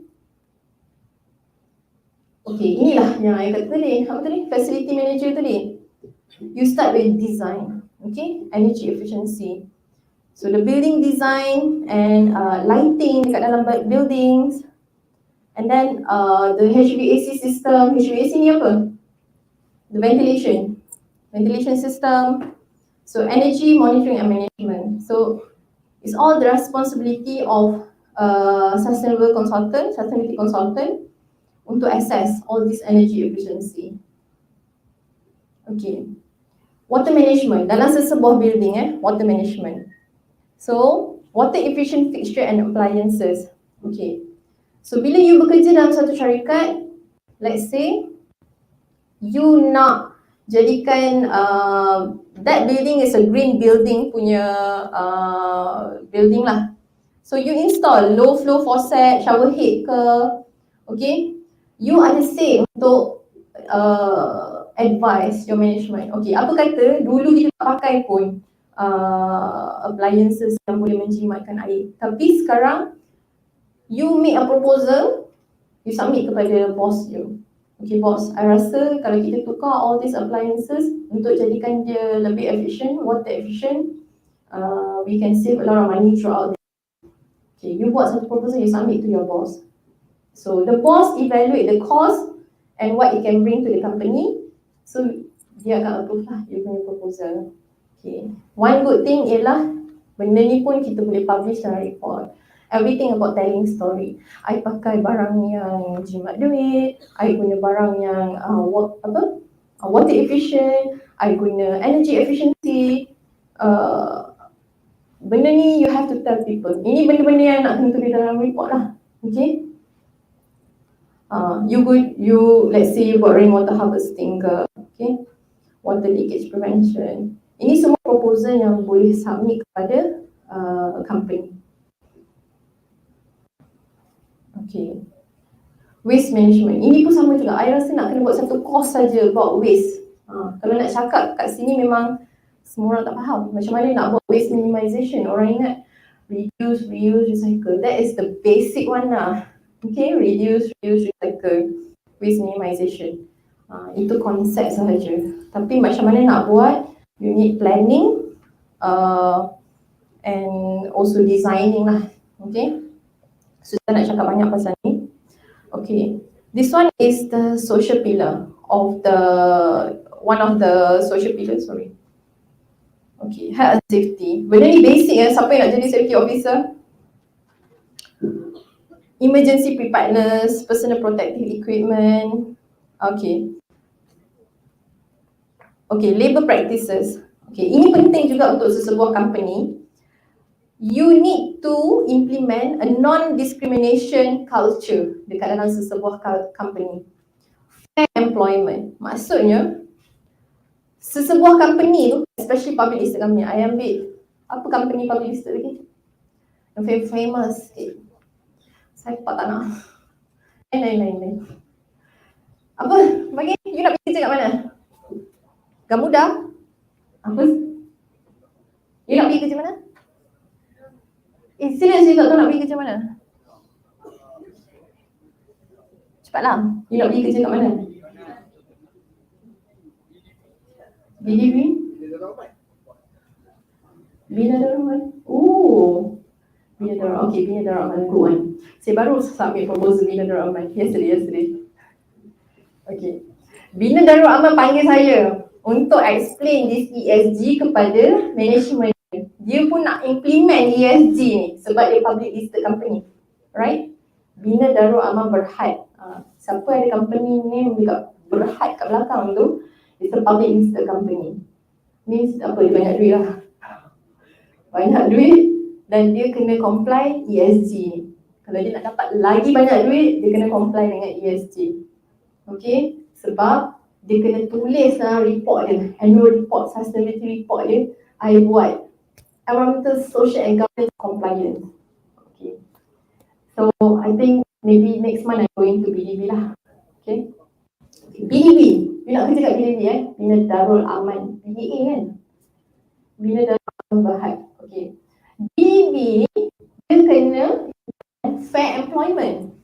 Okay, inilah yang I kata tadi. Apa tadi? Facility manager tadi. You start with design. Okay? Energy efficiency. So the building design and lighting dekat dalam buildings. And then the HVAC system. HVAC ni apa? The ventilation system. So energy monitoring and management. So it's all the responsibility of sustainability consultant untuk assess all this energy efficiency. Okay. Water management dalam sesebuah building water management. So water efficient fixture and appliances. Okay. So bila you bekerja dalam satu syarikat, let's say you nak jadikan that building is a green building punya building lah. So you install low flow faucet, shower head ke, okay? You ada say untuk advise your management. Okay, apa kata dulu kita tak pakai pun appliances yang boleh menjimatkan air. Tapi sekarang you make a proposal, you submit kepada boss you. Okay boss, I rasa kalau kita tukar all these appliances untuk jadikan dia lebih efficient, water efficient, we can save a lot of money throughout the day. Okay, you buat satu proposal, you submit to your boss. So the boss evaluate the cost and what it can bring to the company. So dia akan approve lah you punya proposal. Okay, one good thing ialah benda ni pun kita boleh publish dalam report. Everything about telling story. I pakai barang yang jimat duit, I guna barang yang water efficient, I guna energy efficiency. Benda ni you have to tell people. Ini benda-benda yang nak kena tulis dalam report lah. Okay. You let's say you got rainwater harvesting ke, okay, water leakage prevention. Ini semua proposal yang boleh submit kepada company. Okay. Waste management. Ini pun sama juga. I rasa nak kena buat satu course saja about waste. Kalau nak cakap kat sini memang semua orang tak faham. Macam mana nak buat waste minimization. Orang ingat reduce, reuse, recycle. That is the basic one lah. Okay, reduce, reuse, recycle. Waste minimization. Itu konsep sahaja. Tapi macam mana nak buat, you need planning and also designing lah. Okay. So saya nak cakap banyak pasal ni. Okay, this one is the social pillar of one of the social pillars, sorry. Okay, health and safety. Benda ni basic siapa yang nak jadi safety officer? Emergency preparedness, personal protective equipment. Okay. Okay, labor practices. Okay, ini penting juga untuk sesebuah company. You need to implement a non-discrimination culture dekat dalam sesebuah company. Fair employment. Maksudnya, sesebuah company tu, especially public listed company, I ambil apa company public listed lagi? Yang famous sikit. Saya tak nak. Lain. Apa? Bagi, you nak pergi kerja kat mana? Gamuda? Apa? You nak pergi kerja mana? Serius you tak tahu nak pergi kerja mana? Cepatlah, you nak pergi kerja kat mana? BDB? Bina Darul. Oh, Bina Darul. Okay, Bina Darul. Good one. Saya baru submit proposal Bina Darul Aman yesterday. Okay. Bina Darul Aman panggil saya untuk explain this ESG kepada management. dia pun nak implement ESG ni sebab dia public listed company, right? Bina Darul Aman Berhad. Siapa ada company name dekat Berhad kat belakang tu, it's a public listed company. Means apa, dia banyak duit lah. Banyak duit dan dia kena comply ESG ni. Kalau dia nak dapat lagi banyak duit, dia kena comply dengan ESG. Okay, sebab dia kena tulis lah report dia, annual report, sustainability report dia, I buat environmental, social and governance compliance. Okay, so I think maybe next month I'm going to BDB lah. Okay, BDB, you nak kerja kat BDB Bina Darul Aman, BDA kan? Bina Darul Aman Berhad. Okay, BDB dia kena fair employment.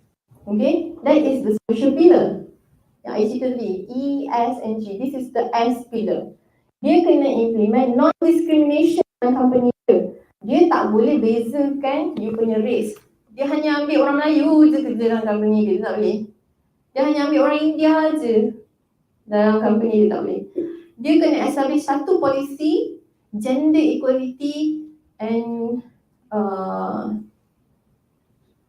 Okay, that is the social pillar yang I cerita tadi, E, S and G. This is the S pillar. Dia kena implement non-discrimination dalam company dia. Dia tak boleh bezakan you punya race. Dia hanya ambil orang Melayu je kerja dalam company dia, tak boleh. Dia hanya ambil orang India je dalam company dia, tak boleh. Dia kena establish satu polisi gender equality and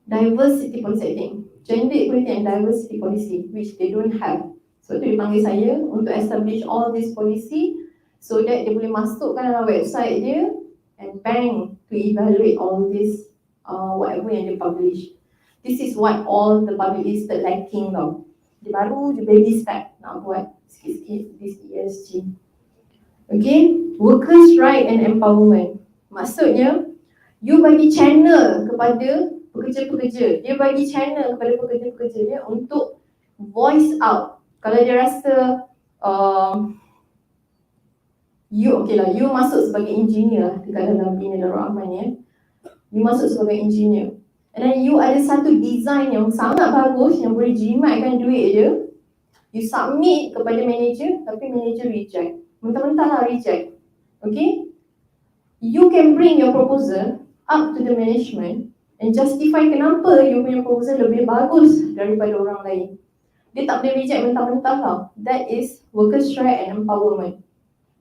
diversity policy, I think. Gender equality and diversity policy, which they don't have. So dia panggil saya untuk establish all this policy so that dia boleh masukkan dalam website dia and bang to evaluate all this whatever yang dia publish. This is what all the public listed lacking tau. Dia baru je baby step nak buat sikit-sikit this ESG. Okay, workers' right and empowerment. Maksudnya, you bagi channel kepada pekerja-pekerja. Dia bagi channel kepada pekerja-pekerja dia untuk voice out. Kalau dia rasa you masuk sebagai engineer dekat dalam Bina Darul Aman ya. You masuk sebagai engineer. And then you ada satu design yang sangat bagus yang boleh jimatkan duit dia. You submit kepada manager tapi manager reject. Mentah-mentah lah reject. Okay? You can bring your proposal up to the management and justify kenapa you punya proposal lebih bagus daripada orang lain. Dia tak boleh reject mentah-mentah lah. That is workers' right and empowerment.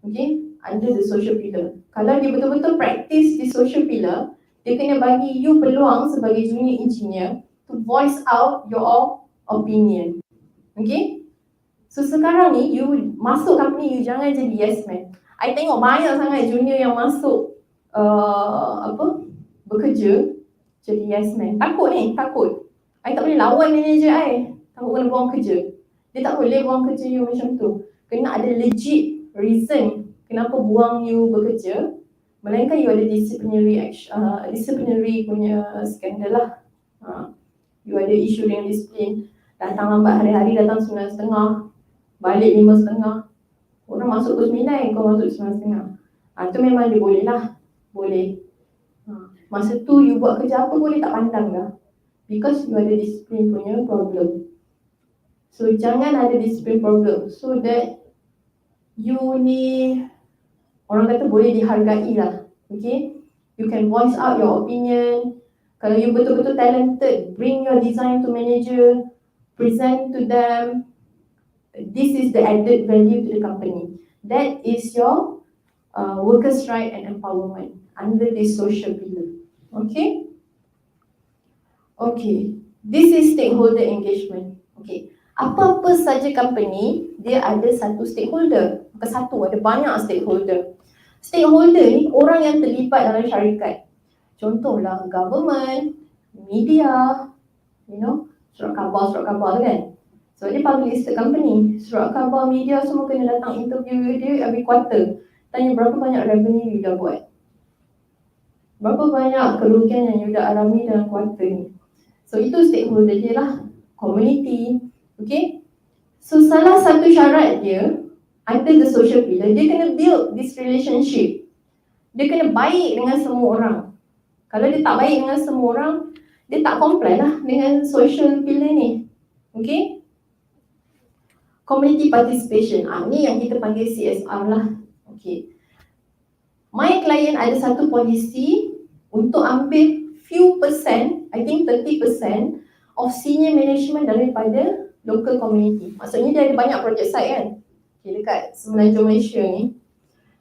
Okay, under the social pillar. Kalau dia betul-betul practice di social pillar, dia kena bagi you peluang sebagai junior engineer to voice out your opinion. Okay, so sekarang ni you masuk company, you jangan jadi yes man. I tengok banyak sangat junior yang masuk bekerja jadi yes man. Takut. I tak boleh lawan manager I. Takut kena buang kerja. Dia tak boleh buang kerja you macam tu. Kena ada legit reason kenapa buang you bekerja. Melainkan you ada disciplinary punya skandal lah. You ada isu dengan disiplin. Datang lambat hari-hari, datang 9.30, balik 5.30. Orang masuk pukul 9, kau masuk 9.30. Tu memang dia boleh lah. Boleh. Masa tu you buat kerja apa boleh tak pandang dah. Because you ada disiplin punya problem. So jangan ada disiplin problem. So that you ni orang kata boleh dihargai lah. Okay, you can voice out your opinion. Kalau you betul-betul talented, bring your design to manager, present to them. This is the added value to the company. That is your workers' right and empowerment under this social pillar. Okay, this is stakeholder engagement. Okay, apa-apa saja company dia ada satu stakeholder. Bukan satu, ada banyak stakeholder. Stakeholder ni orang yang terlibat dalam syarikat. Contohlah government, media, surat khabar tu kan. So dia public listed company. Surat khabar, media semua kena datang interview dia every quarter. Tanya berapa banyak revenue you dah buat. Berapa banyak kerugian yang you dah alami dalam quarter ni. So itu stakeholder dia lah. Community. Okay. So salah satu syarat dia under the social pillar, dia kena build this relationship. Dia kena baik dengan semua orang. Kalau dia tak baik dengan semua orang, dia tak comply lah dengan social pillar ni. Okay. Community participation. Ni yang kita panggil CSR lah. Okay. My client ada satu polisi untuk ambil few percent, I think 30% of senior management daripada local community. Maksudnya dia ada banyak project site kan. Okay, dekat Semenanjung Malaysia ni,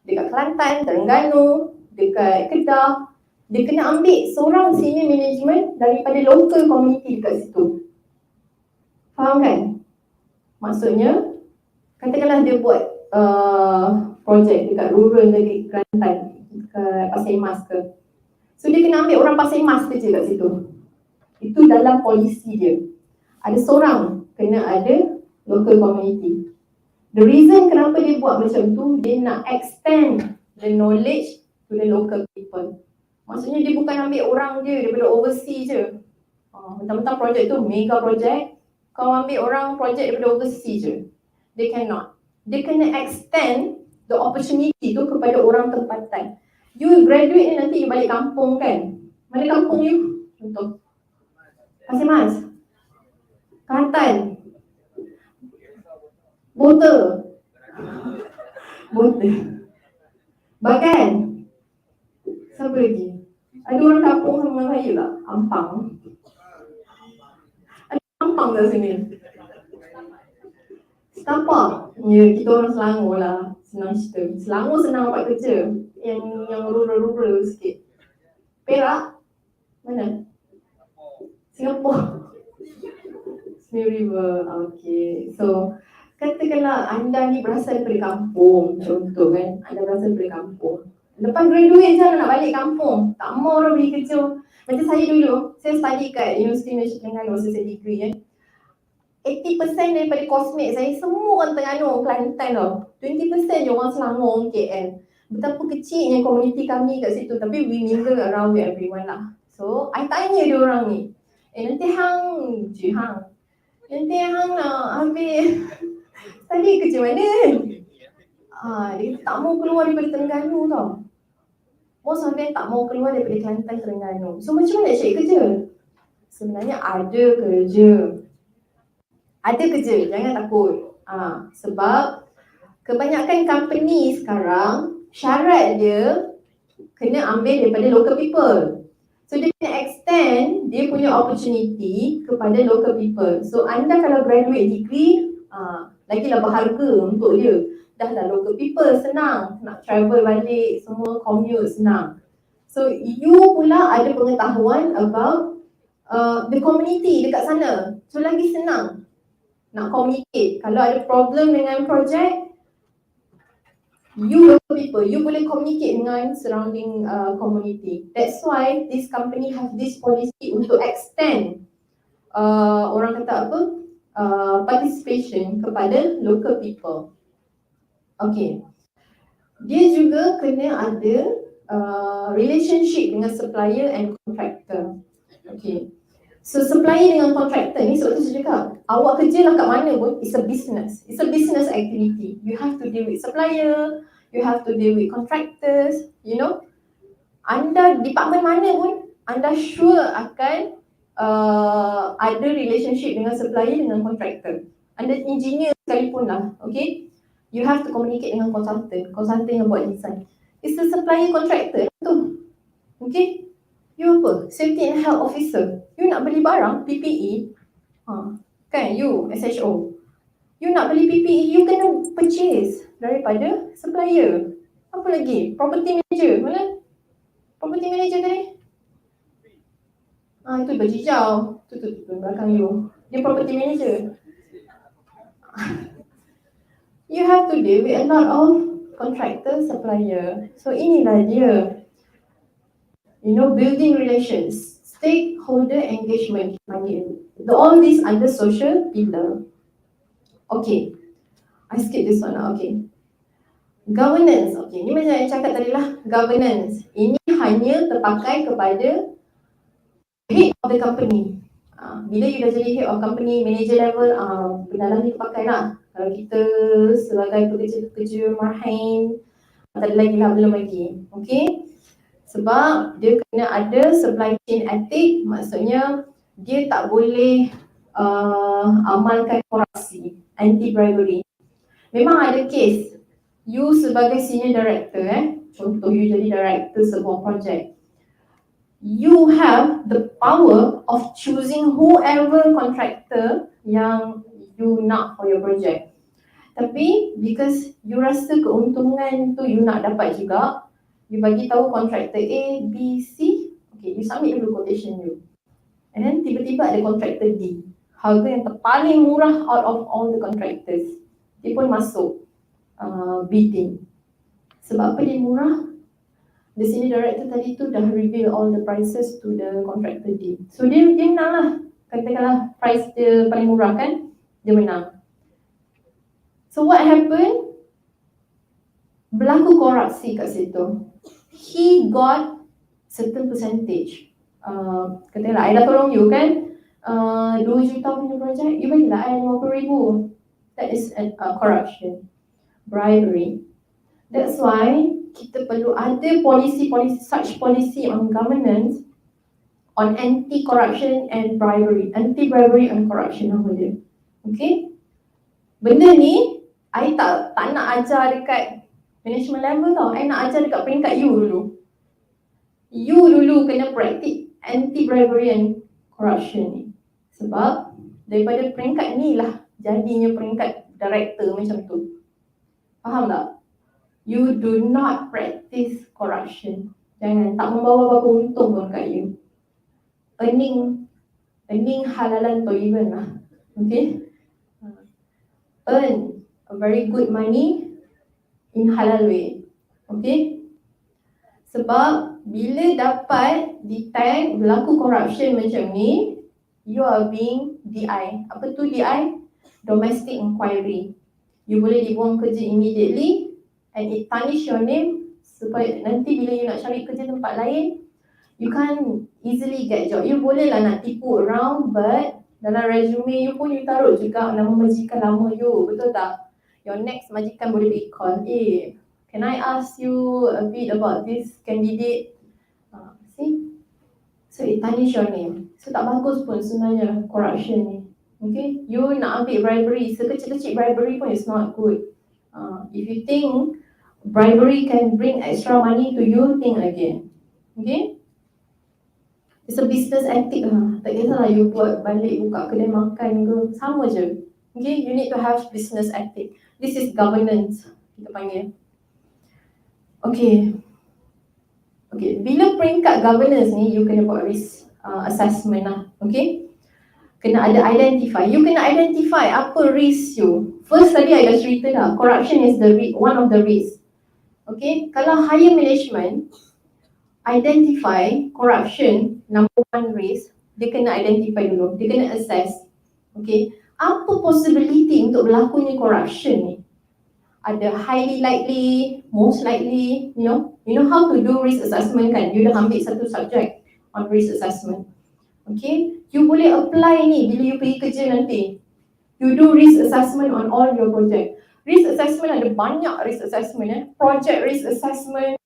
dekat Kelantan, Terengganu, dekat Kedah, dia kena ambil seorang senior management daripada local community dekat situ. Faham kan? Maksudnya, katakanlah dia buat projek dekat rural negeri Kelantan, dekat Pasir Mas ke. So dia kena ambil orang Pasir Mas kerja kat situ. Itu dalam polisi dia. Ada seorang kena ada local community. The reason kenapa dia buat macam tu, dia nak extend the knowledge to the local people. Maksudnya dia bukan ambil orang dia daripada overseas je. Mentang-mentang projek tu mega projek, kau ambil orang projek daripada overseas je. They cannot. Dia kena extend the opportunity tu kepada orang tempatan. You graduate ni nanti you balik kampung kan? Mana kampung you? Contoh Pasir Mas, Kelantan, Bota, Bagan. Siapa lagi? Ada orang kampung sama saya tak? Ampang. Ada Ampang kat sini. Setapak. Ya, kita orang Selangor lah. Senang cerita. Selangor senang dapat kerja. Yang rural sikit. Perak? Mana? Singapore. Snowy River. Okay. So, katakanlah anda ni berasal daripada kampung. Contoh kan. Anda berasal daripada kampung. Lepas graduate je nak balik kampung. Tak mau orang pergi kerja. Macam saya dulu. Saya study kat Universiti Malaysia Terengganu. Saya degree kan. 80% daripada coursemate saya semua orang Terengganu, Kelantan tau. 20% je orang Selangor, orang KL. Betapa kecilnya komuniti kami kat situ. Tapi we mingle around with everyone lah. So, I tanya dia orang ni. Nanti nanti hang nak ambil study kerja mana? Dia tak mau keluar daripada Terengganu tau. Most of them tak mau keluar daripada Kelantan, Terengganu. So, macam mana nak cari kerja? Sebenarnya ada kerja. Ada kerja, jangan takut. Sebab kebanyakan company sekarang syarat dia kena ambil daripada local people. So dia kena extend dia punya opportunity kepada local people. So anda kalau graduate degree, lagilah berharga untuk dia. Dah lah local people senang, nak travel balik, semua commute senang. So you pula ada pengetahuan about the community dekat sana. So lagi senang nak communicate. Kalau ada problem dengan projek, you local people, you boleh communicate dengan surrounding community. That's why this company have this policy untuk extend orang kata apa, participation kepada local people. Okay. Dia juga kena ada relationship dengan supplier and contractor. Okay. So supplier dengan contractor ni sebab tu saya cakap, awak kerja lah kat mana pun, it's a business. It's a business activity. You have to deal with supplier, you have to deal with contractors, you know. Anda department mana pun, anda sure akan ada relationship dengan supplier, dengan contractor. Anda engineer sekalipun lah, okay. You have to communicate dengan consultant yang buat design. It's a supplier contractor tu, okay. You apa? Safety and Health Officer. You nak beli barang, PPE, kan, you SHO. You nak beli PPE, you kena purchase daripada supplier. Apa lagi? Property manager. Mana? Property manager tadi? Itu baju hijau. Tu belakang you. Dia property manager. You have to deal with a lot of contractor, supplier. So inilah dia. You know, building relations, stakeholder engagement. All these under social pillar. Okay, I skip this one now. Okay, governance. Okay, ni macam yang cakap tadi lah, governance. Ini hanya terpakai kepada head of the company. Bila you dah jadi head of company, manager level, benda ni terpakai lah. Kalau kita sebagai pekerja marhain, tak ada lagi lah, belum lagi. Okay. Sebab dia kena ada supply chain ethic, maksudnya dia tak boleh amalkan korupsi, anti-bribery. Memang ada case, you sebagai senior director, contoh you jadi director sebuah projek, you have the power of choosing whoever contractor yang you nak for your project. Tapi because you rasa keuntungan tu you nak dapat juga, You bagi tahu contractor A, B, C. Okay, you submit dulu quotation you. And then tiba-tiba ada contractor D. Harga yang terpaling murah out of all the contractors. Dia pun masuk bidding. Sebab apa dia murah? The senior director tadi tu dah reveal all the prices to the contractor D. So dia menang lah. Katakanlah price dia paling murah kan, dia menang. So what happened? Berlaku korupsi kat situ. He got certain percentage. Katakanlah, I dah tolong you kan, 2 juta punya projek, you bagilah I 50,000. That is corruption, bribery. That's why kita perlu ada policy, such policy on governance, on anti-corruption and bribery, anti-bribery and corruption nama dia. Okay? Benda ni, I tak nak ajar dekat management level tau, I nak ajar dekat peringkat you dulu. You dulu kena praktik anti-bribery and corruption ni. Sebab daripada peringkat ni lah jadinya peringkat director macam tu. Faham tak? You do not practice corruption. Jangan, tak membawa apa-apa untung pun kat you. Earning halalan toiban lah. Okay? Earn a very good money in halal way. Okay? Sebab bila dapat detect berlaku corruption macam ni, you are being DI. Apa tu DI? Domestic inquiry. You boleh dibuang kerja immediately and it tarnish your name supaya nanti bila you nak cari kerja tempat lain, you can't easily get job. You boleh lah nak tipu around, but dalam resume you pun you taruh juga nama majikan lama you, betul tak? Your next majikan boleh be call, can I ask you a bit about this candidate? See? So it tarnish your name. So tak bagus pun sebenarnya corruption ni. Okay? You nak ambil bribery, sekecil-kecil bribery pun is not good. If you think bribery can bring extra money to you, think again. Okay? It's a business ethic lah. Tak kisahlah you buat balik buka kedai makan ke, sama je. Okay? You need to have business ethic. This is governance, kita panggil. Okay. Okay, bila peringkat governance ni, you kena buat risk assessment lah. Okay? Kena ada identify. You kena identify apa risk you. First tadi I dah cerita dah, corruption is one of the risk. Okay, kalau higher management identify corruption, number one risk, dia kena identify dulu, dia kena assess. Okay, apa possibility untuk berlakunya corruption ni? Ada highly likely, most likely, you know how to do risk assessment kan? You dah ambil satu subject on risk assessment. Okay, you boleh apply ni bila you pergi kerja nanti. You do risk assessment on all your project. Risk assessment ada banyak risk assessment. Project risk assessment,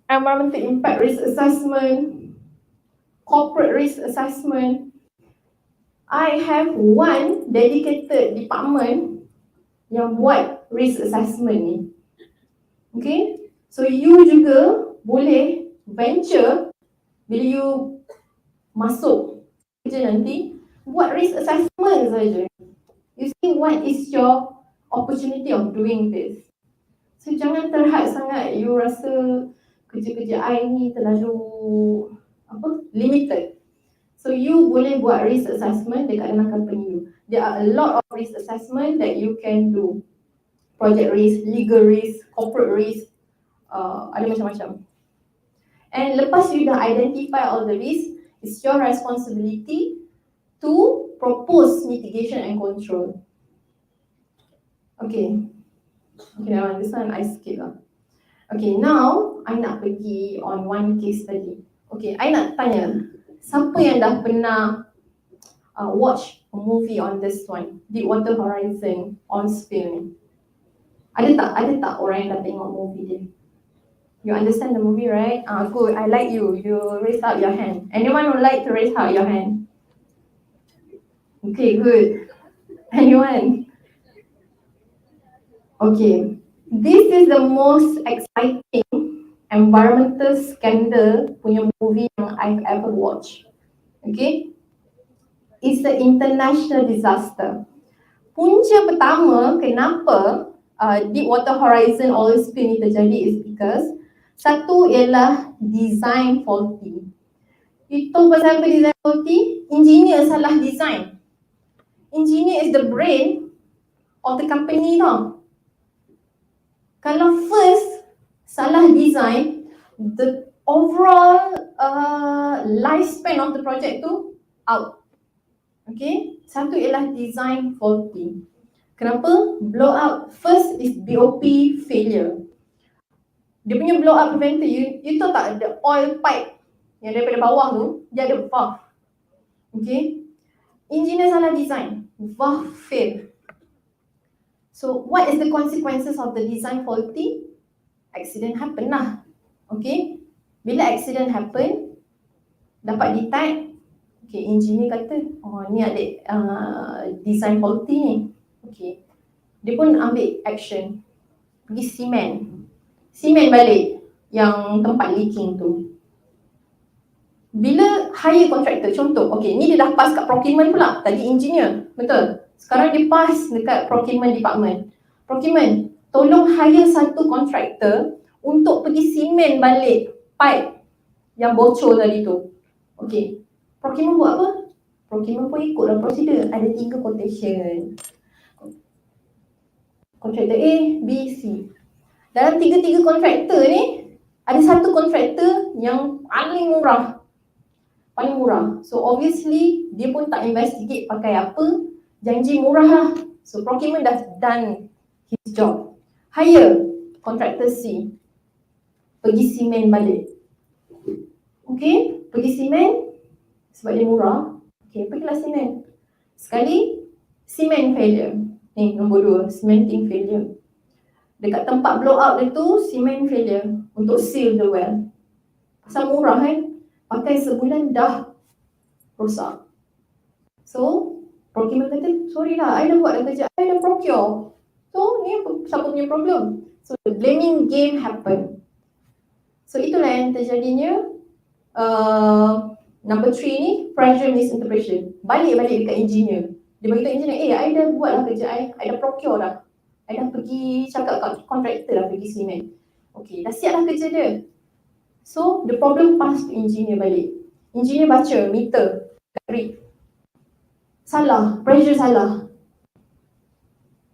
environmental impact risk assessment, corporate risk assessment. I have one dedicated department yang buat risk assessment ni. Okay, so you juga boleh venture bila you masuk kerja nanti, buat risk assessment saja. You see what is your opportunity of doing this. So jangan terhad sangat you rasa kerja-kerja I ni terlalu limited. So you boleh buat risk assessment dekat dalam company you. There are a lot of risk assessment that you can do. Project risk, legal risk, corporate risk, ada macam-macam. And lepas you dah identify all the risk, it's your responsibility to propose mitigation and control. Okay, now this one I skip lah. Okay, now I nak pergi on one case study. Okay, I nak tanya, siapa yang dah pernah watch a movie on this one, Deepwater Horizon on spill? Ada tak orang yang dah tengok movie dia? You understand the movie, right? Good, I like you. You raise up your hand. Anyone would like to raise up your hand? Okay, good. Anyone? Okay. This is the most exciting environmental scandal punya movie yang I've ever watched. Okay? It's an international disaster. Punca pertama kenapa deep water horizon oil spill ni terjadi is because satu ialah design faulty. Itu pasal apa design faulty? Engineer salah design. Engineer is the brain of the company tau. Kalau first salah design, the overall lifespan of the project tu out. Okay, satu ialah design faulty. Kenapa? Blowout. First is BOP failure. Dia punya blowout preventer, you tahu tak ada oil pipe yang daripada bawah tu, dia ada valve. Okay, engineer salah design, valve fail. So what is the consequences of the design faulty? Accident happen lah. Okay, bila accident happen, dapat detect, okay, engineer kata, oh ni ada design faulty ni. Okay, dia pun ambil action, pergi simen balik yang tempat leaking tu. Bila hire contractor, contoh, okay, ni dia dah pass kat procurement pula, tadi engineer, betul? Sekarang dia pass dekat procurement department. Procurement, tolong hire satu contractor untuk pergi simen balik pipe yang bocor tadi tu. Okay, procurement buat apa? Procurement pun ikutlah prosedur, ada 3 quotation. Kontraktor A, B, C. Dalam 3 kontraktor ni, ada satu kontraktor yang paling murah. So obviously, dia pun tak investigate pakai apa, janji murah lah. So procurement dah done his job. Hire kontraktor C, pergi simen balik. Okay, pergi simen sebab dia murah. Okay, pergilah simen. Sekali, simen failure. Ni nombor 2, cementing failure. Dekat tempat blowout dia tu, cement failure untuk seal the well. Pasal murah kan, pakai sebulan dah rosak. So, procurement kata, sorry lah, I dah buat dah kerja, I dah procure. So, ni siapa punya problem? So, the blaming game happen. So, itulah yang terjadinya. Number 3 ni, pressure misinterpretation. Balik dekat engineer. Dia beritahu engineer, I dah buat lah kerja I dah procure dah. I dah pergi cakap kat kontraktor dah pergi simen. Okay, dah siap dah kerja dia. So, the problem pass to engineer balik. Engineer baca meter, read. Salah, pressure salah.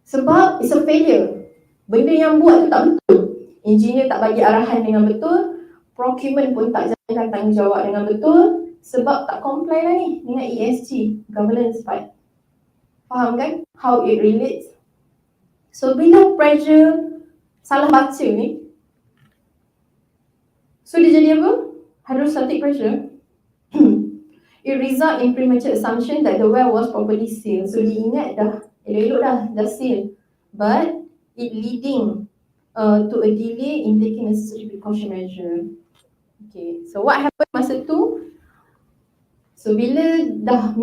Sebab it's a failure. Benda yang buat tu tak betul. Engineer tak bagi arahan dengan betul. Procurement pun tak jalankan tanggungjawab dengan betul. Sebab tak comply lah ni dengan ESG, governance part. Faham kan how it relates? So bila pressure salah baca ni, so dia jadi apa? Hydrostatic pressure. It result in premature assumption that the well was properly sealed. So dia ingat dah, elok-elok dah seal. But it leading to a delay in taking necessary precaution measure. Okay, so what happened masa tu? So bila dah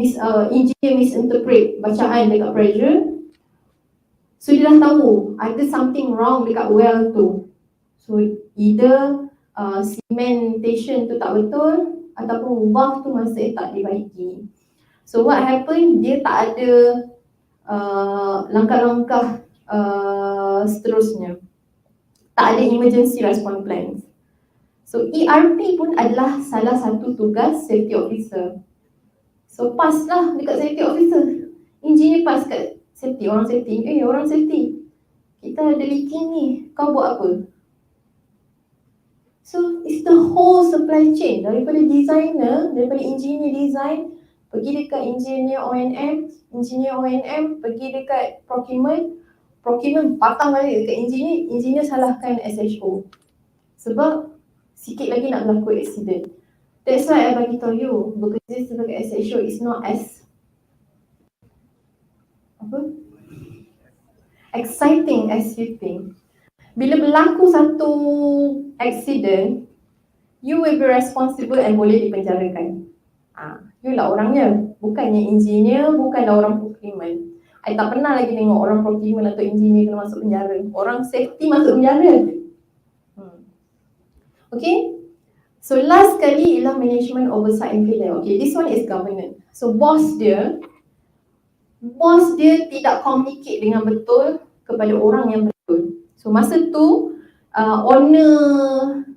engineer misinterpret bacaan dekat pressure, so dia dah tahu ada something wrong dekat well tu. So either cementation tu tak betul ataupun valve tu masih tak dibaiki. So what happened, dia tak ada langkah-langkah seterusnya. Tak ada emergency response plans. So ERP pun adalah salah satu tugas safety officer. So pass lah dekat safety officer. Engineer pass kat safety, orang safety. Orang safety, kita ada leaking ni, kau buat apa? So it's the whole supply chain. Daripada designer, daripada engineer design, pergi dekat engineer O&M pergi dekat procurement patang balik dekat engineer salahkan SHO. Sebab sikit lagi nak berlaku accident. That's why I bagi tahu you, bekerja sebagai SHO is not as exciting as you think. Bila berlaku satu accident, you will be responsible and boleh dipenjarakan. You lah orangnya, bukannya engineer, bukanlah orang procurement. I tak pernah lagi tengok orang procurement atau engineer kena masuk penjara. Orang safety masuk penjara. Okay, so last kali ialah management oversight and failure. Okay, this one is governance. So boss dia tidak communicate dengan betul kepada orang yang betul. So masa tu owner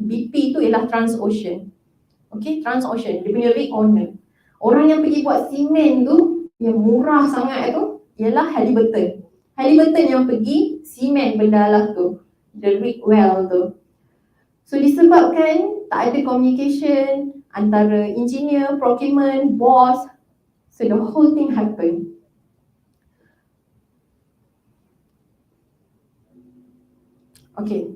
BP tu ialah Transocean. Okay, Transocean, dia punya rig owner. Orang yang pergi buat simen tu, yang murah sangat tu, ialah Halliburton. Halliburton yang pergi simen benda lah tu, the rig well tu. So disebabkan tak ada communication antara engineer, procurement, boss, so the whole thing happened. Okay.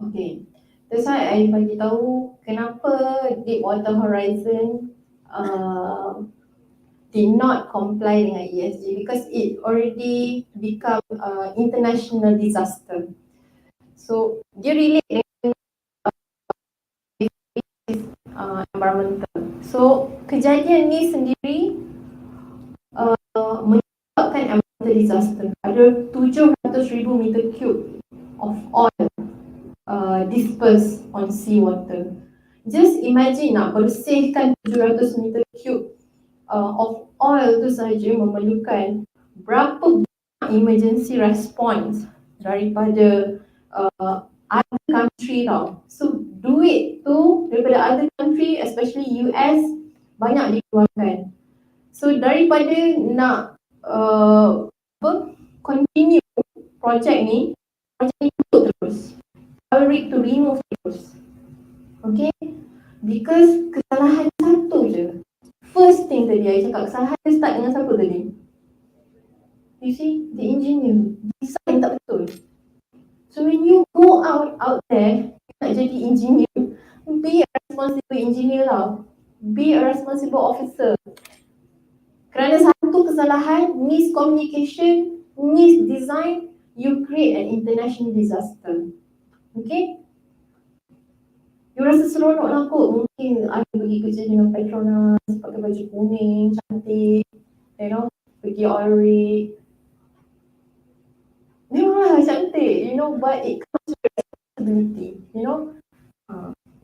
Okay, that's why I bagi tahu kenapa Deepwater Horizon did not comply dengan ESG, because it already become international disaster. So dia relate dengan environmental. So kejadian ni sendiri menyebabkan environmental disaster. Ada 700,000 meter cube of oil dispersed on seawater. Just imagine nak bersihkan 700 meter cube of oil tu sahaja memerlukan berapa banyak emergency response daripada other country tau. So duit tu daripada other country, especially US, banyak dikeluarkan. So daripada nak continue projek ni ikut terus, rig to remove terus. Okay, because kesalahan satu je. First thing tadi I cakap, kesalahan dia start dengan siapa tadi? You see, the engineer design tak betul. So when you go out there nak jadi engineer, be a responsible engineer lah, be a responsible officer. Kerana satu kesalahan, miscommunication, misdesign, you create an international disaster. Okay? You rasa seronok lah kot, mungkin I pergi kerja dengan Petronas, pakai baju kuning, cantik, you know, pergi oil rig. Memanglah cantik, you know, but it comes with responsibility, you know.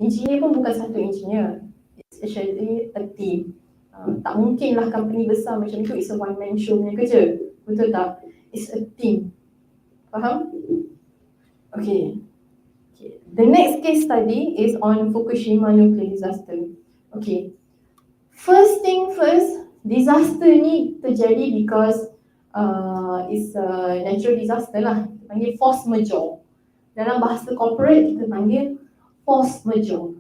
Engineer pun bukan satu engineer, it's actually a team. Tak mungkin lah company besar macam tu, it's a one man show punya kerja, betul tak? It's a team. Faham? Okay. The next case study is on Fukushima nuclear disaster. Okay. First thing first, disaster ni terjadi because it's a natural disaster lah. Kita panggil force majeure. Dalam bahasa corporate kita panggil force majeure.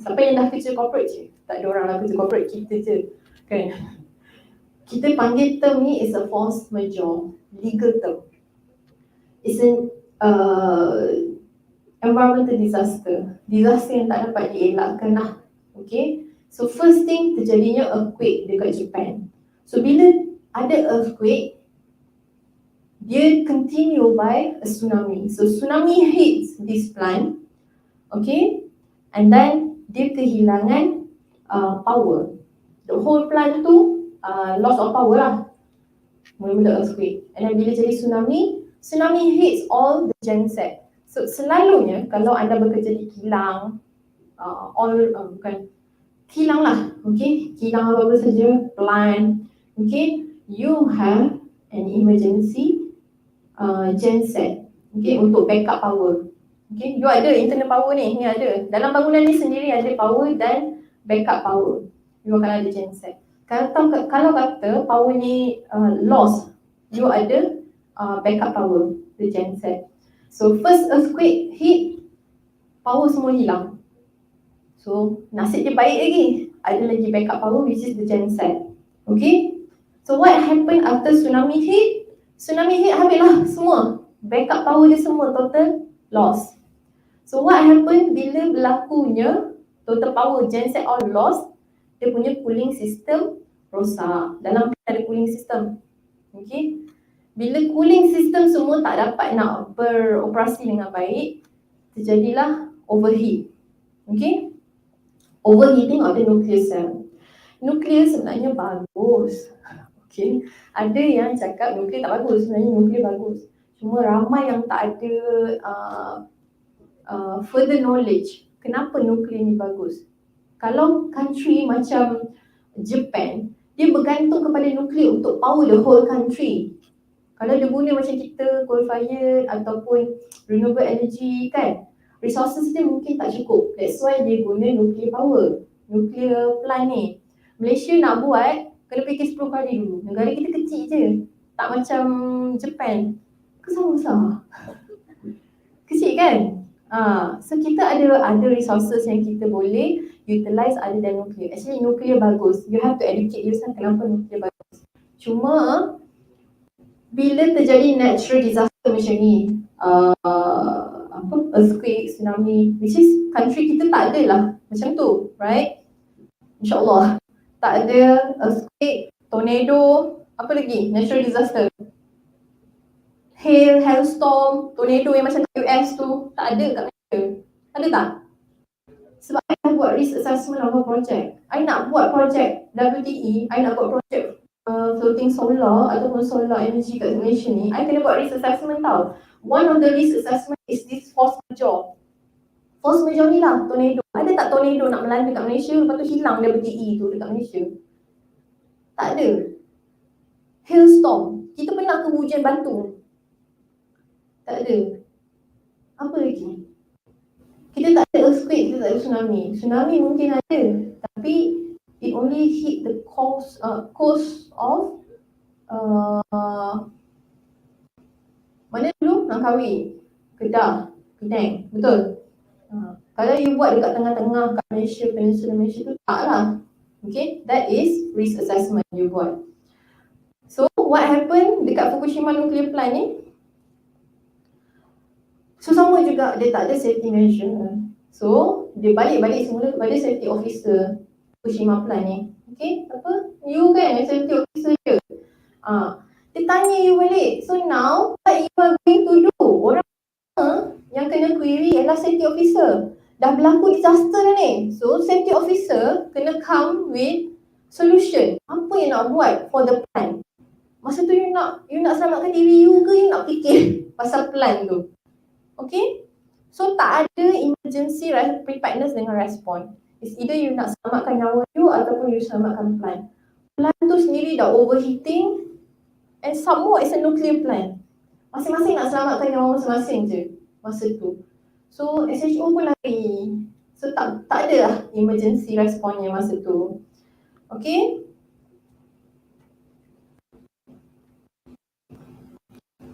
Siapa yang dah kerja corporate je? Tak ada orang dah kerja corporate, kita je. Kan? Kita panggil term ni is a force majeure, legal term. It's an environmental disaster. Disaster yang tak dapat dielakkan lah. Okay. So first thing, terjadinya earthquake dekat Japan. So bila ada earthquake, dia continue by a tsunami. So tsunami hits this plant, okay, and then dia kehilangan power. The whole plant tu loss of power lah, mula-mula earthquake. And then bila jadi tsunami, tsunami hits all the genset. So selalunya kalau anda bekerja di kilang, bukan kilang lah, okay, kilang apa-apa saja, plant, okay, you have an emergency genset, okay, untuk backup power. Okay, you ada internal power ni ada. Dalam bangunan ni sendiri ada power dan backup power. You akan ada genset. Kalau kata power ni loss, you ada backup power, the genset. So first earthquake hit, power semua hilang. So nasib dia baik lagi, ada lagi backup power which is the genset. Okay, so what happened after tsunami hit? Tsunami hit, habislah semua backup power dia semua total loss. So what happened bila berlakunya total power genset all lost, dia punya cooling system rosak. Dalam ada cooling system, okay, bila cooling system semua tak dapat nak beroperasi dengan baik, terjadilah overheat. Okay, overheating of the nuclear cell. Nuklear sebenarnya bagus. Okay, ada yang cakap nuklear tak bagus, sebenarnya nuklear bagus. Cuma ramai yang tak ada further knowledge kenapa nuklear ni bagus. Kalau country macam Japan, dia bergantung kepada nuklear untuk power the whole country. Kalau dia guna macam kita coal-fired ataupun renewable energy kan, resources dia mungkin tak cukup. That's why dia guna nuclear power, nuclear plant ni. Malaysia nak buat, kena fikir 10 kali dulu. Negara kita kecil je, tak macam Japan. Kesama besar. Kecil kan? So kita ada resources yang kita boleh utilize other than nuclear. Actually nuclear bagus. You have to educate yourself kenapa nuclear bagus. Cuma bila terjadi natural disaster macam ni, earthquake, tsunami, which is country kita tak ada lah macam tu, right? InsyaAllah tak ada earthquake, tornado, apa lagi? Natural disaster. Hailstorm, tornado yang macam US tu, tak ada kat Malaysia. Ada tak? Sebab I nak buat risk assessment of a project. I nak buat project WTE, I nak buat project floating solar ataupun solar energy kat Malaysia ni, I kena buat risk assessment tau. One of the risk assessment is this force majeure. Force majeure ni lah, tornado. Ada tak tornado nak melanda kat Malaysia, lepas tu hilang WTE tu dekat Malaysia? Tak ada. Hailstorm, kita pernah ke hujan batu? Tak ada. Apa lagi? Kita tak ada earthquake, kita tak ada tsunami. Tsunami mungkin ada, tapi it only hit the coast of mana dulu? Langkawi, Kedah, Penang, betul? Kalau you buat dekat tengah-tengah kat Malaysia, Peninsula Malaysia tu, tak lah. Okay, that is risk assessment you buat. So what happened dekat Fukushima nuclear plant ni? So sama juga, dia tak ada safety measure. So dia balik semula kepada safety officer Fukushima plant ni. Okay, apa? You kan safety officer je. Dia tanya you balik. So now what you are going to do? Orang yang kena query ialah safety officer. Dah berlaku disaster dah ni. So safety officer kena come with solution. Apa yang nak buat for the plant? Masa tu you nak selamatkan diri you ke you nak fikir pasal plant tu? Okay? So tak ada emergency preparedness dengan respon. It's either you nak selamatkan nyawa you ataupun you selamatkan plant. Plant tu sendiri dah overheating and some more it's a nuclear plant. Masing-masing nak selamatkan nyawa masing-masing je masa tu. So SHO pun lari. So tak ada lah emergency responnya masa tu. Okay?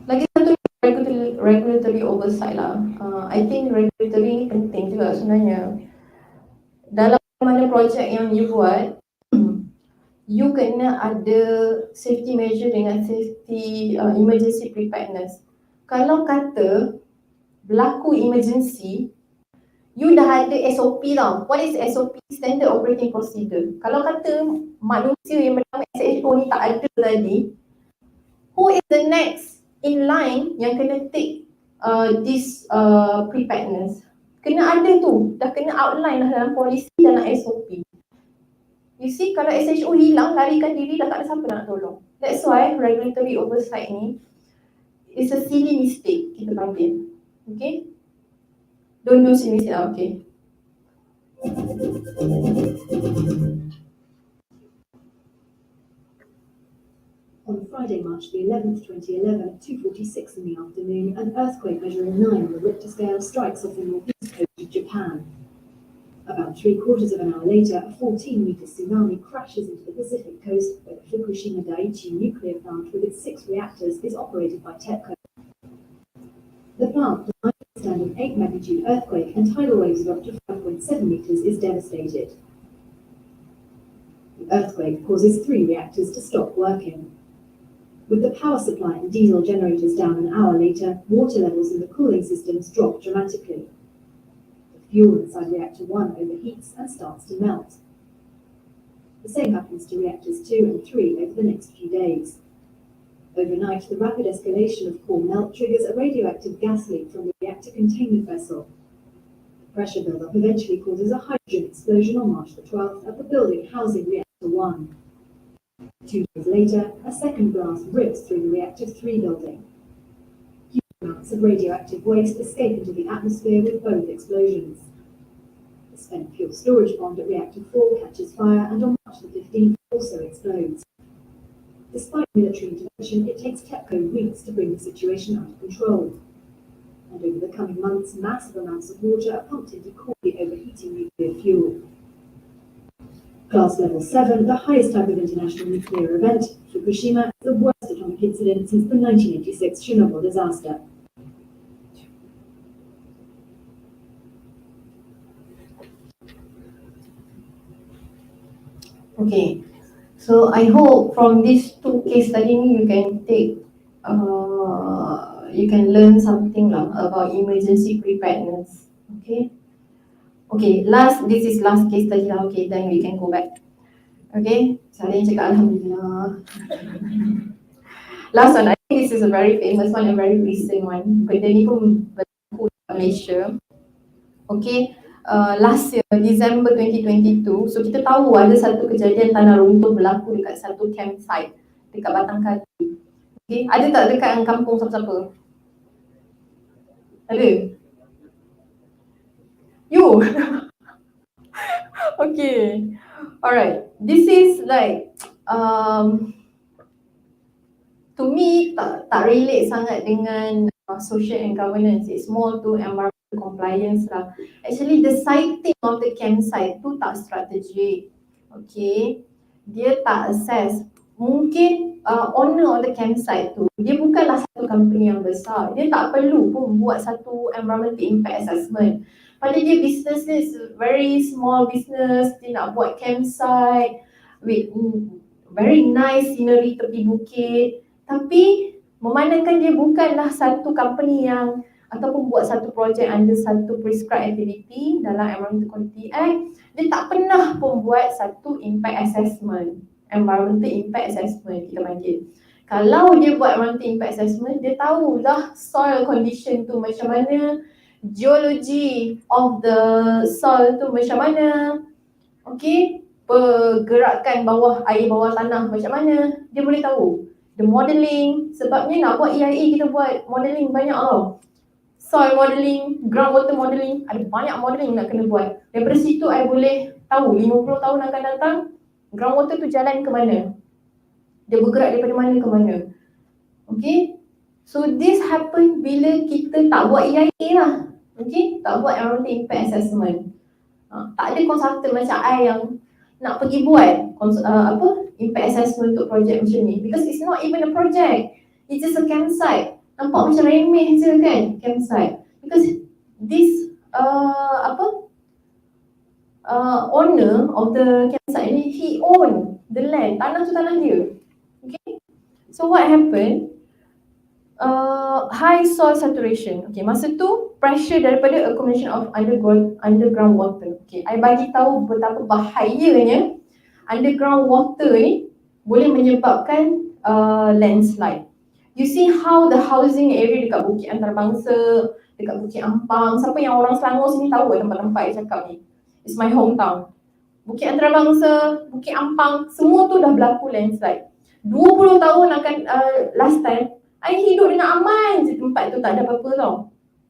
Lagi satu regulatory oversight lah. I think regulatory ni penting juga sebenarnya. Dalam mana projek yang you buat, you kena ada safety measure dengan safety emergency preparedness. Kalau kata berlaku emergency, you dah ada SOP tau. What is SOP? Standard Operating Procedure. Kalau kata manusia yang bernama SHO ni tak ada tadi, who is the next in line yang kena take this preparedness. Kena ada tu, dah kena outline dah dalam polisi, dalam SOP. You see, kalau SHO hilang, larikan diri, dah tak ada siapa nak tolong. That's why regulatory oversight ni is a silly mistake kita panggil. Okay? Don't do silly mistake, okay? On Friday, March the 11th, 2011, at 2:46 in the afternoon, an earthquake measuring 9 on the Richter scale strikes off the northeast coast of Japan. About 3/4 of an hour later, a 14-meter tsunami crashes into the Pacific coast, where the Fukushima Daiichi nuclear plant with its 6 reactors is operated by TEPCO. The plant, designed to withstand an 8-magnitude earthquake and tidal waves of up to 5.7 meters, is devastated. The earthquake causes 3 reactors to stop working. With the power supply and diesel generators down an hour later, water levels in the cooling systems drop dramatically. The fuel inside reactor 1 overheats and starts to melt. The same happens to reactors 2 and 3 over the next few days. Overnight, the rapid escalation of core melt triggers a radioactive gas leak from the reactor containment vessel. The pressure buildup eventually causes a hydrogen explosion on March the 12th at the building housing reactor 1. 2 days later, a second blast rips through the reactor 3 building. Huge amounts of radioactive waste escape into the atmosphere with both explosions. The spent fuel storage pond at reactor 4 catches fire and on March the 15th also explodes. Despite military intervention, it takes TEPCO weeks to bring the situation under control. And over the coming months, massive amounts of water are pumped into quickly overheating nuclear fuel. Class level 7, the highest type of international nuclear event, Fukushima, is the worst atomic incident since the 1986 Chernobyl disaster. Okay, so I hope from these 2 case study you can take, you can learn something lah about emergency preparedness. Okay. Okay, this is last case study lah. Okay, then we can go back. Okay, saya cakap Alhamdulillah. Last one, I think this is a very famous one, a very recent one. Benda ni pun berlaku di Malaysia. Okay, last year, December 2022, so kita tahu ada satu kejadian tanah runtuh berlaku dekat satu campsite dekat Batang Kali. Okay, ada tak dekat kampung siapa-siapa? Ada? You? Okay, alright. This is like, to me, tak relate sangat dengan social and governance. It's more to environmental compliance lah. Actually, the siting of the campsite tu tak strategic. Okay, dia tak assess. Mungkin owner of the campsite tu, dia bukanlah satu company yang besar. Dia tak perlu pun buat satu environmental impact assessment. Pada dia business is very small business, dia nak buat campsite with very nice scenery tepi bukit. Tapi memandangkan dia bukanlah satu company yang ataupun buat satu projek under satu prescribed activity dalam Environmental Quality Act, dia tak pernah pun buat satu impact assessment, environmental impact assessment kita panggil. Kalau dia buat environmental impact assessment, dia tahulah soil condition tu macam mana, geology of the soil tu macam mana, okay, pergerakan air bawah tanah macam mana, dia boleh tahu. The modelling, sebabnya nak buat EIA kita buat modelling banyak tau. Soil modelling, groundwater modelling, ada banyak modelling nak kena buat. Daripada situ I boleh tahu 50 tahun akan datang, groundwater tu jalan ke mana, dia bergerak daripada mana ke mana. Okay, so this happen bila kita tak buat EIA lah. Okay, tak buat environmental impact assessment. Tak ada konsultan macam I yang nak pergi buat impact assessment untuk projek macam ni, because it's not even a project, it's just a campsite. Nampak macam remeh je kan campsite, because this owner of the campsite ni, he own the land, tanah tu tanah dia. Okay, so what happened, high soil saturation. Okay, masa tu pressure daripada accumulation of underground water. Okay, I bagi tahu betapa bahayanya underground water ni boleh menyebabkan landslide. You see how the housing area dekat Bukit Antarabangsa, dekat Bukit Ampang, siapa yang orang Selangor sini tahu tempat-tempat saya cakap ni. It's my hometown. Bukit Antarabangsa, Bukit Ampang, semua tu dah berlaku landslide. 20 tahun akan last time, I hidup dengan aman je tempat tu, tak ada apa-apa tau.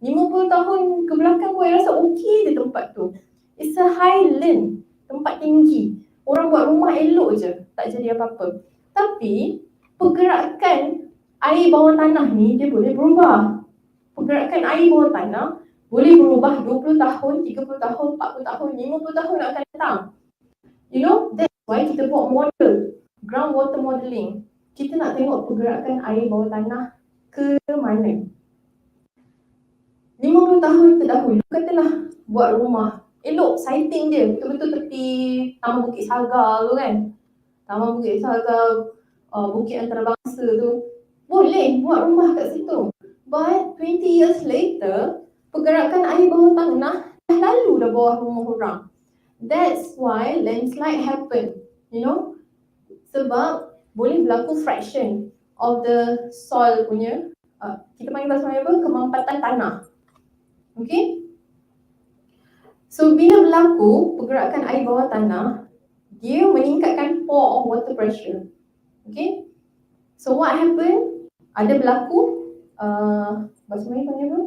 50 tahun ke belakang pun I rasa okey je tempat tu. It's a highland, tempat tinggi. Orang buat rumah elok je, tak jadi apa-apa. Tapi pergerakan air bawah tanah ni dia boleh berubah. Pergerakan air bawah tanah boleh berubah 20 tahun, 30 tahun, 40 tahun, 50 tahun akan datang. You know, that's why kita buat model, groundwater modeling. Kita nak tengok pergerakan air bawah tanah ke mana. 50 tahun terdahulu, katalah buat rumah elok, siting dia, betul-betul tepi Taman Bukit Sagar tu kan. Taman Bukit Sagar, Bukit Antarabangsa tu, boleh buat rumah kat situ. But 20 years later, pergerakan air bawah tanah dah lalu dah bawah rumah orang. That's why landslide happen, you know. Sebab boleh berlaku fraction of the soil punya, kita panggil bahasa Melayu apa? Kemampatan tanah. Okay? So bila berlaku pergerakan air bawah tanah, dia meningkatkan pore of water pressure. Okay? So what happen? Ada berlaku bahasa Melayu panggil apa?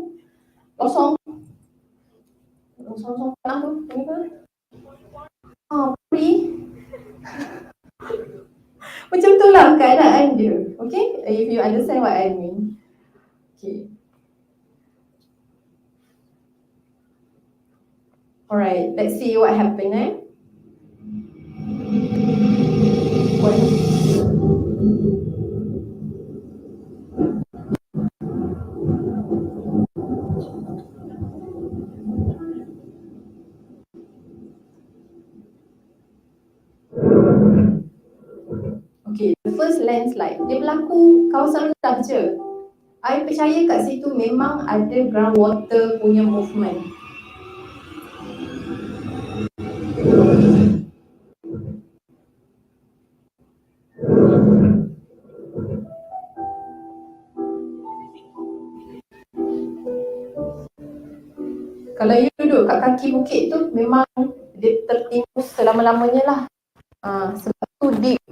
Losong tanah tu panggil apa? Puri. Macam tu lah keadaan dia. Okay? If you understand what I mean. Okay. Alright, let's see what happened Okay, the first landslide, dia berlaku kawasan rendah je. I percaya kat situ memang ada groundwater punya movement. Kalau you duduk kat kaki bukit tu, memang dia tertimbus selama-lamanya lah. Sebab tu deep.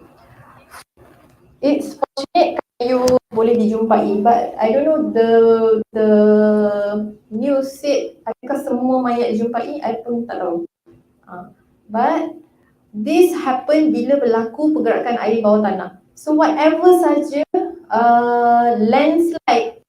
It's fortunate you boleh dijumpai, but I don't know the news said adakah semua mayat dijumpai, I pun tak tahu. But this happen bila berlaku pergerakan air bawah tanah. So whatever saja landslide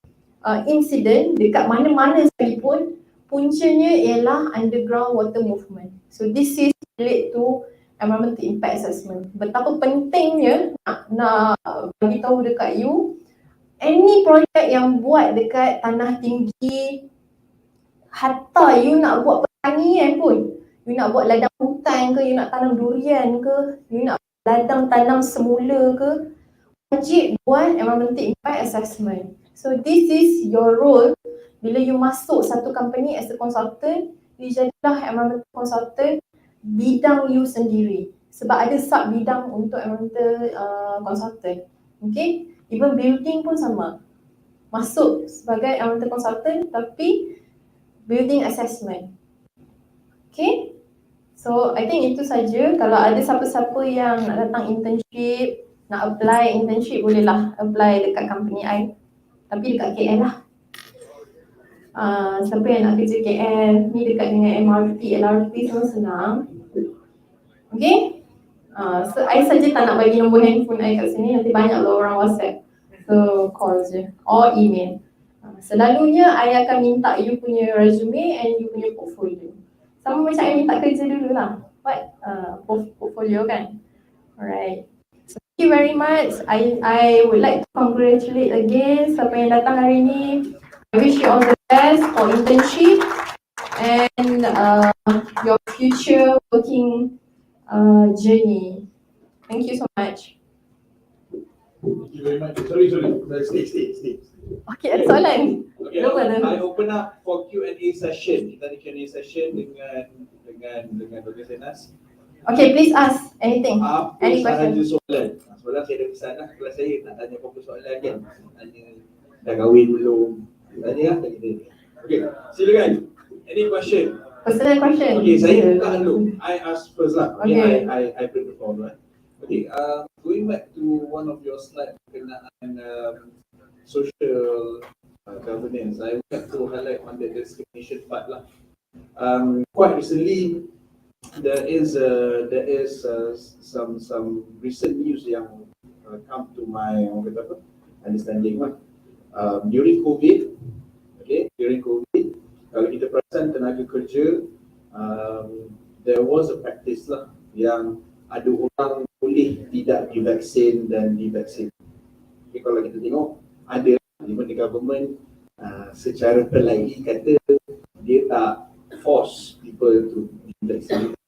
incident dekat mana-mana sekalipun, puncanya ialah underground water movement. So this is relate to environmental impact assessment. Betapa pentingnya nak bagi tahu dekat you, any project yang buat dekat tanah tinggi, hatta you nak buat pertanian pun, you nak buat ladang hutan ke, you nak tanam durian ke, you nak ladang tanam semula ke, wajib buat environmental impact assessment. So this is your role. Bila you masuk satu company as a consultant, you jadilah environmental consultant bidang you sendiri. Sebab ada sub bidang untuk environmental consultant. Okay? Even building pun sama. Masuk sebagai environmental consultant tapi building assessment. Okay? So I think itu saja. Kalau ada siapa-siapa yang nak datang internship, nak apply internship, bolehlah apply dekat company I. Tapi dekat KL lah. Siapa yang nak kerja KL, ni dekat dengan MRT, LRT semua senang. Okay? So I saja tak nak bagi nombor handphone I kat sini, nanti banyak lah orang WhatsApp. So call je or email. Selalunya I akan minta you punya resume and you punya portfolio. Sama macam I minta kerja dulu lah. What? Portfolio kan? Alright. So thank you very much. I would like to congratulate again siapa yang datang hari ni. I wish you all the best for internship and your future working journey. Thank you so much. Thank you very much. Sorry. Stay. Okay, ada soalan? Okay, I open up for Q&A session. Kita ada Q&A session dengan Dr. Senas. Okay, please ask anything. Apa Any sahaja question? soalan? Soalan saya ada pesan lah. Kelas saya tak tanya apa-apa soalan kan. Tanya dah kahwin belum. Tanya lah. Okay, silakan. Any question? Personal question. Okay, saya buka dulu. I ask first lah. Okay. I bring the phone right. Okay, going back to one of your slides berkenaan social governance, I would like to highlight on the discrimination part lah. Quite recently, there is some recent news yang come to my understanding lah. During COVID, kalau kita perasan tenaga kerja, there was a practice lah yang ada orang boleh tidak divaksin dan divaksin. Okay, kalau kita tengok ada di mana government secara perlahan kata dia tak force people to be vaccinated.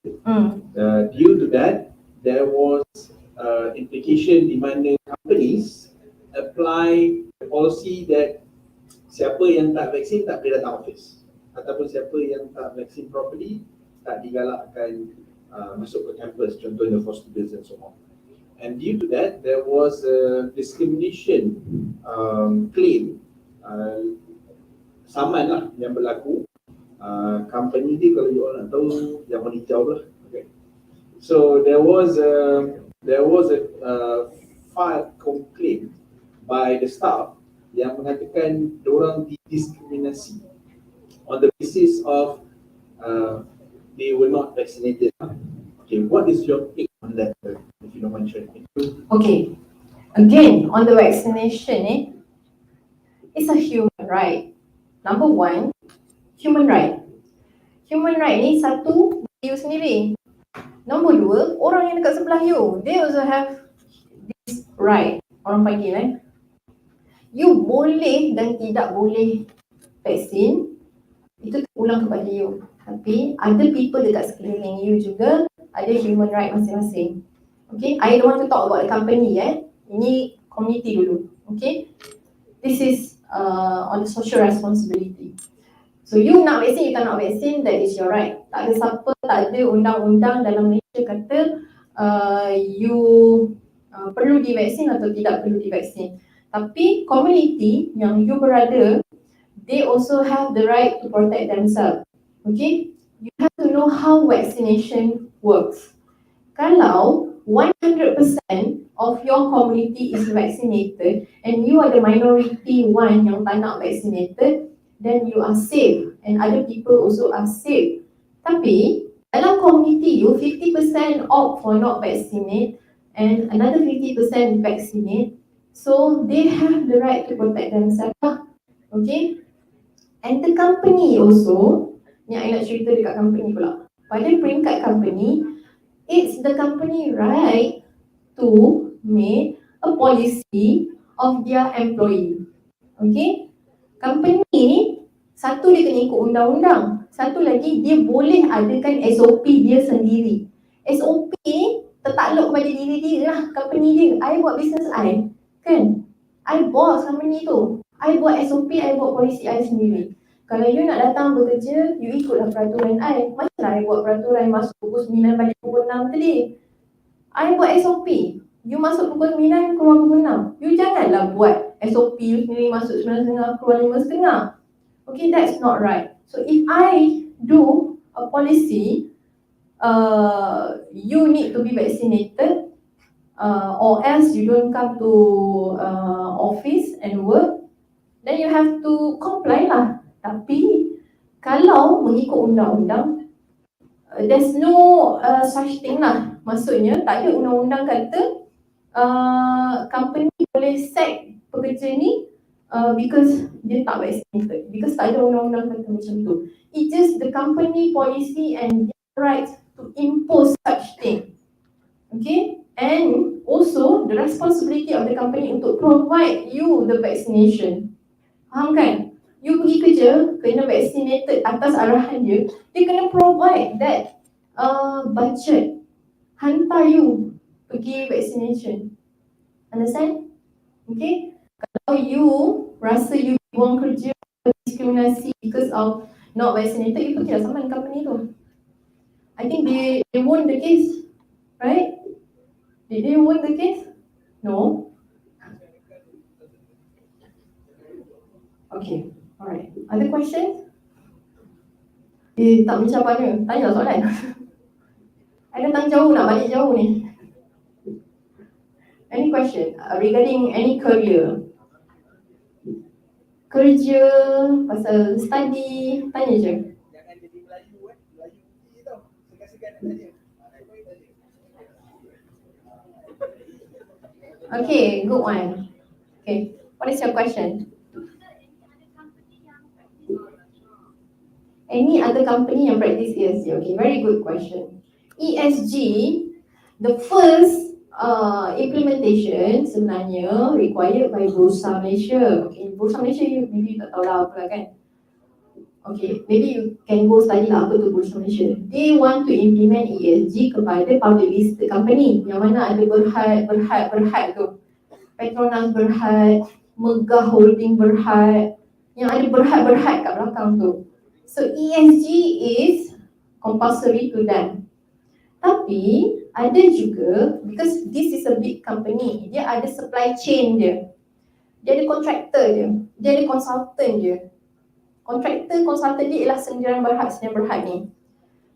Due to that, there was implication di mana companies apply the policy that siapa yang tak vaksin tak boleh datang office, ataupun siapa yang tak vaksin properly tak digalakkan masuk ke campus, contohnya for students and so on. And due to that, there was a discrimination claim, saman lah yang berlaku. Company ni kalau you all nak tahu yang warna hijau lah. Okay. So there was a filed complaint by the staff yang mengatakan diorang didiskriminasi on the basis of they were not vaccinated. Okay, what is your take on that, if you don't mind sharing? Okay, again on the vaccination, it's a human right. Number one, human right. Human right ni satu you sendiri. Nombor dua, orang yang dekat sebelah you, they also have this right. Orang panggil you boleh dan tidak boleh vaksin, itu ulang kepada you. Tapi ada people dekat sekeliling you juga ada human right masing-masing. Okay, I don't want to talk about the company Ini community dulu. Okay, this is on the social responsibility. So you nak vaksin, you tak nak vaksin, that is your right. Tak ada siapa, tak ada undang-undang dalam Malaysia kata you perlu divaksin atau tidak perlu divaksin. Tapi community yang you berada, they also have the right to protect themselves. Okay, you have to know how vaccination works. Kalau 100% of your community is vaccinated and you are the minority one yang tak nak vaccinated, then you are safe and other people also are safe. Tapi dalam community you 50% opt for not vaccinate and another 50% vaccinate, so they have the right to protect themselves. Okay, and the company also, ni I nak cerita dekat company pula. Pada peringkat company, it's the company right to make a policy of their employee. Okay, company ni satu dia kena ikut undang-undang, satu lagi dia boleh adakan SOP dia sendiri. SOP ni tertakluk kepada diri dia lah, company dia. I buat business kan, I boss company tu, I buat SOP, I buat polisi I sendiri. Kalau you nak datang bekerja, you ikutlah peraturan I. Macam mana I buat peraturan masuk pukul 9 balik pukul 6 tadi? I buat SOP, you masuk pukul 9, keluar pukul 6. You janganlah buat SOP you sendiri masuk 9.30, keluar 5.30. Okay, that's not right. So if I do a policy, you need to be vaccinated, or else you don't come to office and work, then you have to comply lah. Tapi kalau mengikut undang-undang, there's no such thing lah. Maksudnya tak ada undang-undang kata company boleh sack pekerja ni because dia tak vaccinated, because tak ada undang-undang kata macam tu. It's just the company policy and their right to impose such thing. Okay, and also the responsibility of the company untuk provide you the vaccination. Faham kan? You pergi kerja, kena vaccinated atas arahan dia, dia kena provide that budget, hantar you pergi vaccination. Understand? Okay? Kalau you rasa you buang kerja, diskriminasi because of not vaccinated, you pergilah saman company tu. I think they won the case. right? Did they win the case? No. Okay, alright. Other questions? Tak macam mana? Tanya soalan. I datang jauh nak balik jauh ni. Any question regarding any career? Kerja, pasal study, tanya je. Jangan jadi Melayu Melayu ni tau. Segan-segan nak tanya. Okay, good one. Okay, what is your question? Any other company yang practice ESG? Okay, very good question. ESG, the first implementation sebenarnya required by Bursa Malaysia. Okay, Bursa Malaysia maybe tak tahu lah apa kan. Okay, maybe you can go study lah apa tu Bursa Malaysia. They want to implement ESG kepada public listed company yang mana ada berhad tu. Petronas Berhad, Megah Holding Berhad, yang ada berhad kat belakang tu. So ESG is compulsory to them. Tapi ada juga, because this is a big company, dia ada supply chain dia. Dia ada contractor dia ada consultant dia. Consultant dia ialah Sendirian Berhad ni.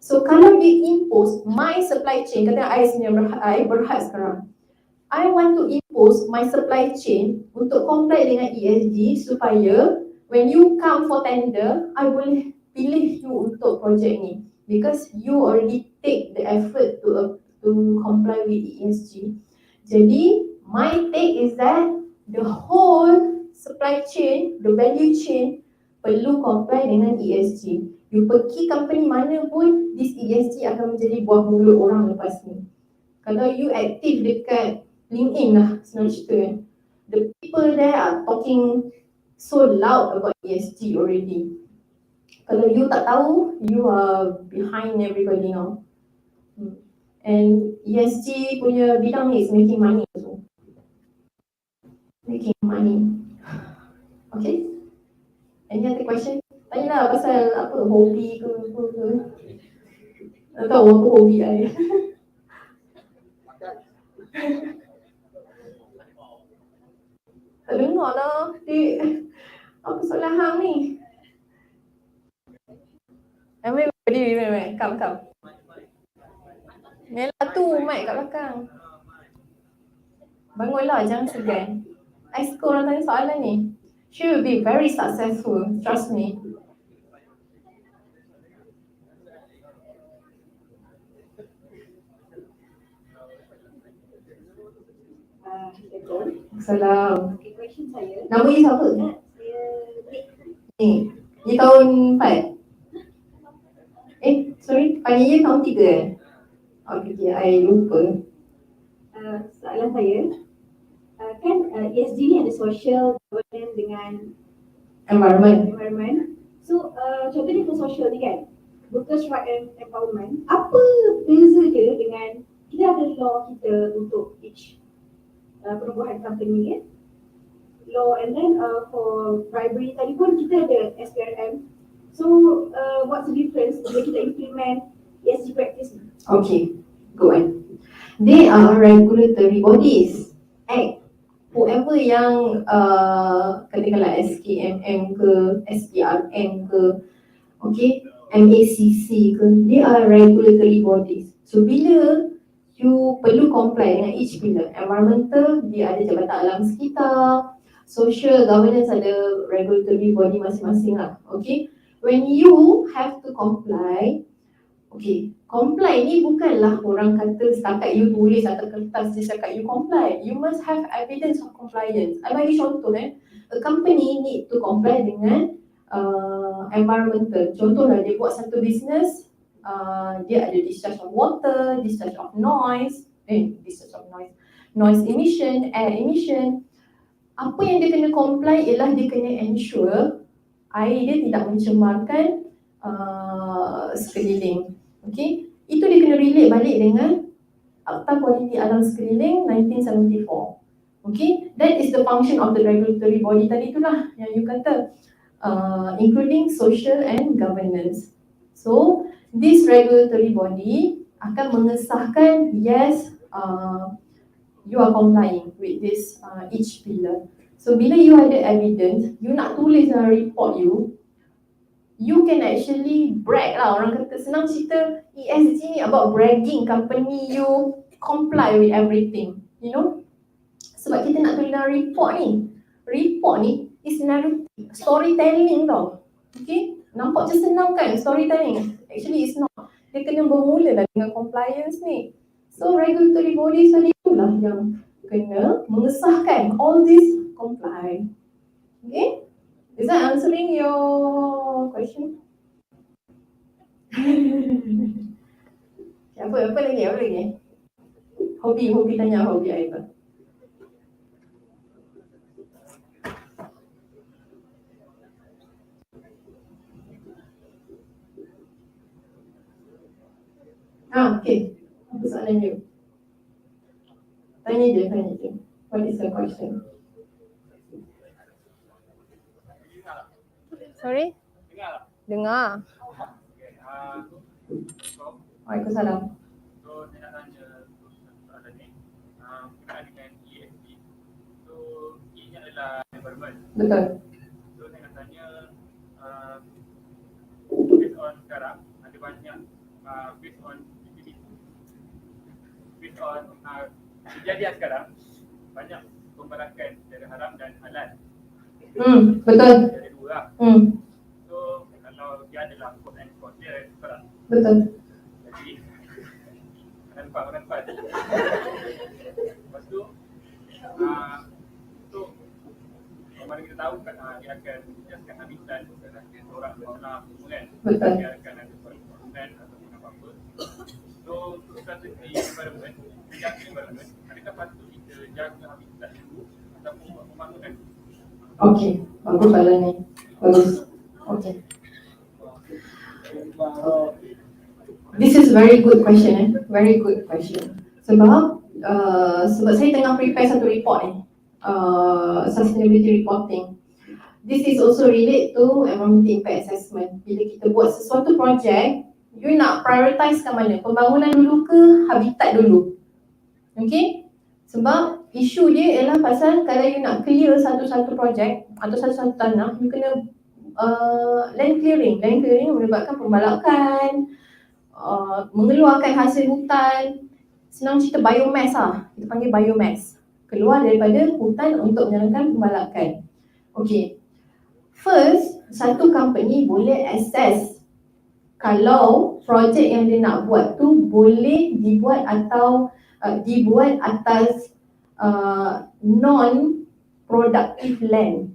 So kalau dia impose my supply chain, kata I berhad sekarang, I want to impose my supply chain untuk comply dengan ESG supaya when you come for tender, I boleh pilih you untuk projek ni because you already take the effort to comply with ESG. Jadi my take is that the whole supply chain, the value chain perlu comply dengan ESG. You pergi company mana pun, this ESG akan menjadi buah mulut orang lepas ni. Kalau you aktif dekat LinkedIn lah senang cerita kan, the people there are talking so loud about ESG already. Kalau you tak tahu, you are behind everybody now. And ESG punya bidang ni is making money also. Making money. Okay? Any other question? Tanyalah pasal apa, hobi ke apa ke. Tak tahu apa hobi I. Tak dengar lah, dik. Apa soalan hang ni? Berdiri, come. Melah tu, mic kat belakang. Bangunlah, jangan segan. I suka orang tanya soalan ni. She will be very successful, trust me. Assalamualaikum. Okay, question saya. Nama you siapa? Saya Ni, you tahun 4? Sorry, panggil you tahun 3 Okay, I lupa. Soalan saya, kan ESG ni ada social, governance dengan environment. So contohnya for social ni kan, workers right and empowerment, apa beza dia dengan kita ada law kita untuk each perubahan company kan, law, and then for bribery tadi pun kita ada SPRM. So what's the difference bila kita implement ESG practice ni? Okay, go on. They are regulatory bodies. Whoever yang katakanlah SKMM ke, SPRM ke, okay, MACC ke, they are regulatory bodies. So bila you perlu comply dengan each pillar. Environmental, dia ada Jabatan Alam Sekitar. Social governance ada regulatory body masing-masing lah. Okay, when you have to comply, okay, comply ni bukanlah orang kata setakat you tulis atas kertas dia cakap you comply. You must have evidence of compliance. I bagi contoh a company need to comply dengan environmental. Contohlah dia buat satu business, dia ada discharge of water, discharge of noise, noise emission, air emission. Apa yang dia kena comply ialah dia kena ensure air dia tidak mencemarkan sekeliling. Okay, itu dia kena relate balik dengan Akta Kualiti Alam Sekeliling 1974. Okay, that is the function of the regulatory body tadi itulah yang you kata, including social and governance. So this regulatory body akan mengesahkan yes, you are complying with this each pillar. So bila you ada evidence, you nak tulis dalam report you can actually brag lah. Orang kata senang cerita ESG ni about bragging company you comply with everything, you know. Sebab kita nak tulis dalam report ni is narrative, storytelling tau. Okay, nampak macam senang kan storytelling, actually it's not. Dia kena bermula lah dengan compliance ni. So regulatory bodies tadi itulah yang kena mengesahkan all this comply. Okay, is that answering your question? Apa lagi? Hobi tanya hobi apa? Okay. Apa soalan you? Tanya je. What is the question? Sorry? Dengar. Waalaikumsalam. So, saya nak tanya soalan ni berkenaan dengan ESG. So, E ni adalah environment. Betul. So, saya nak tanya based on sekarang ada banyak based on kejadian sekarang banyak pembalakan secara haram dan halal. Betul. Ada dua lah. So, kalau dia adalah quote and quote dia sekarang. Betul. Jadi, nampak. Lepas tu, untuk mana kita tahu kan dia akan menjelaskan habitat, orang semua kan. Betul. Dia akan ada peraturan ataupun apa-apa. So, untuk strategi environment, menjaga environment, adakah patut kita jaga habitat dulu ataupun buat pembangunan? Okay, bagus soalan ni. Bagus. Okay. This is very good question. Very good question. Sebab saya tengah prepare satu report ni, sustainability reporting. This is also relate to environmental impact assessment. Bila kita buat sesuatu projek, you nak prioritize ke mana? Pembangunan dulu ke habitat dulu? Okay? Sebab isu dia ialah pasal kalau you nak clear satu-satu projek atau satu-satu tanah, you kena land clearing. Land clearing menyebabkan pembalakan, mengeluarkan hasil hutan. Senang cerita biomass lah, kita panggil biomass. Keluar daripada hutan untuk menjalankan pembalakan. Okay. First, satu company boleh assess kalau projek yang dia nak buat tu boleh dibuat atau dibuat atas non-productive land.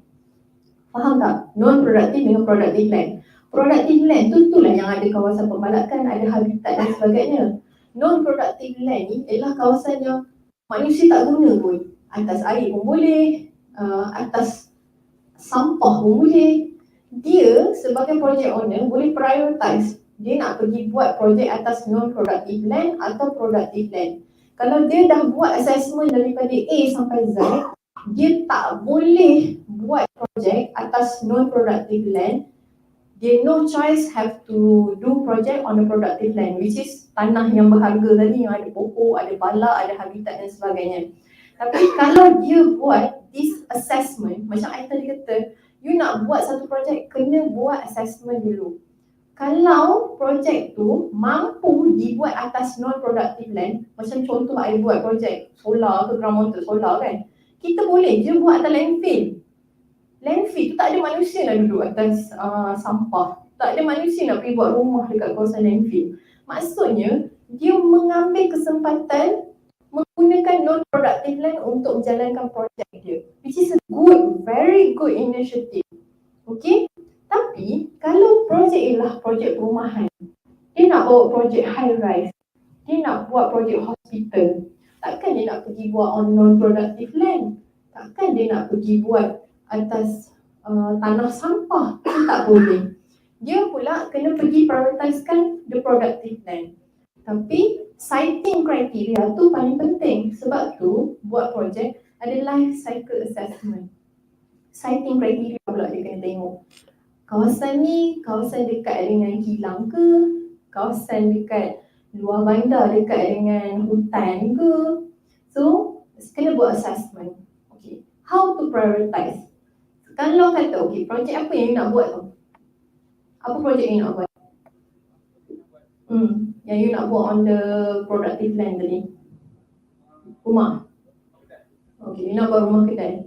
Faham tak? Non-productive dengan productive land. Productive land tu itulah yang ada kawasan pembalakan, ada habitat dan sebagainya. Non-productive land ni ialah kawasan yang manusia tak guna pun. Atas air pun boleh, atas sampah pun boleh. Dia sebagai project owner boleh prioritize. Dia nak pergi buat projek atas non-productive land atau productive land. Kalau dia dah buat assessment daripada A sampai Z, dia tak boleh buat projek atas non-productive land. Dia no choice have to do project on the productive land, which is tanah yang berharga tadi, yang ada pokok, ada bala, ada habitat dan sebagainya. Tapi kalau dia buat this assessment, macam I tadi kata, you nak buat satu projek, kena buat assessment dulu. Kalau projek tu mampu dibuat atas non-productive land, macam contoh I buat projek solar ke ground mounted solar kan, kita boleh je buat atas landfill. Landfill tu tak ada manusia nak duduk atas sampah. Tak ada manusia nak pergi buat rumah dekat kawasan landfill. Maksudnya, dia mengambil kesempatan menggunakan non-productive land untuk menjalankan projek dia. Which is a good, very good initiative. Okay? Tapi, kalau projek ialah projek perumahan, dia nak bawa projek high rise, dia nak buat projek hospital, takkan dia nak pergi buat on non-productive land? Takkan dia nak pergi buat atas tanah sampah? Itu tak boleh. Dia pula kena pergi prioritisekan the productive land. Tapi siting criteria tu paling penting. Sebab tu buat projek ada life cycle assessment. Siting criteria pula dia kena tengok. Kawasan ni, kawasan dekat dengan kilang ke? Kawasan dekat luar bandar dekat dengan hutan ke. So, kena buat assessment. Okay, how to prioritize. Kalau kata, okay, projek apa yang you nak buat tu? Apa projek yang you nak buat? Yang you nak buat on the productive land tadi? Rumah? Okay, you nak buat rumah kedai.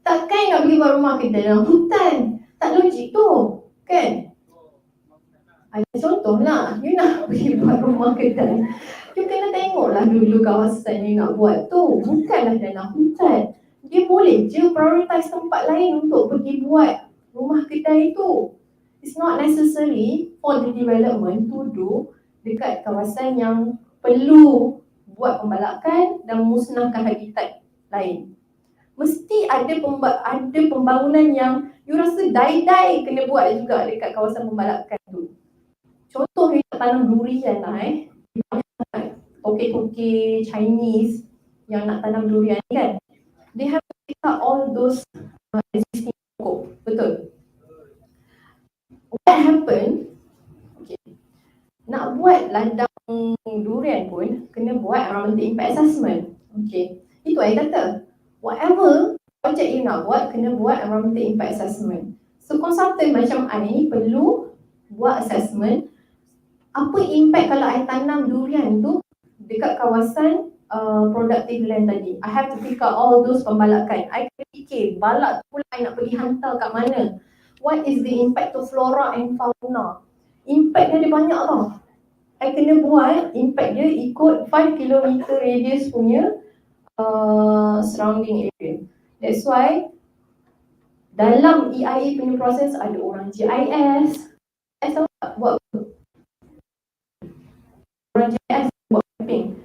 Takkan nak pergi buat rumah kedai dalam hutan? Tak logik tu, kan? Ada contoh lah, you nak pergi buat rumah kedai, you kena tengoklah dulu kawasan you nak buat tu. Bukanlah dalam hutan. Dia boleh je prioritize tempat lain untuk pergi buat rumah kedai tu. It's not necessary for the development to do dekat kawasan yang perlu buat pembalakan dan musnahkan habitat lain. Mesti ada pembangunan yang you rasa die-die kena buat juga dekat kawasan pembalakan tu. Contoh you nak tanam durian lah Tokek-tokek Chinese yang nak tanam durian kan, they have to pick up all those existing pokok. Betul? What happened? Okay, nak buat ladang durian pun kena buat environmental impact assessment. Okay, itu saya kata, whatever project you nak buat kena buat environmental impact assessment. So consultant macam I ni perlu buat assessment apa impact kalau I tanam durian tu dekat kawasan productive land tadi. I have to pick up all those pembalakan. I kena fikir balak tu pula I nak pergi hantar kat mana. What is the impact to flora and fauna? Impact dia ada banyak tau. I kena buat impact dia ikut 5 km radius punya surrounding area. That's why dalam EIA punya proses ada orang GIS. Tahu tak buat apa? Orang GIS buat mapping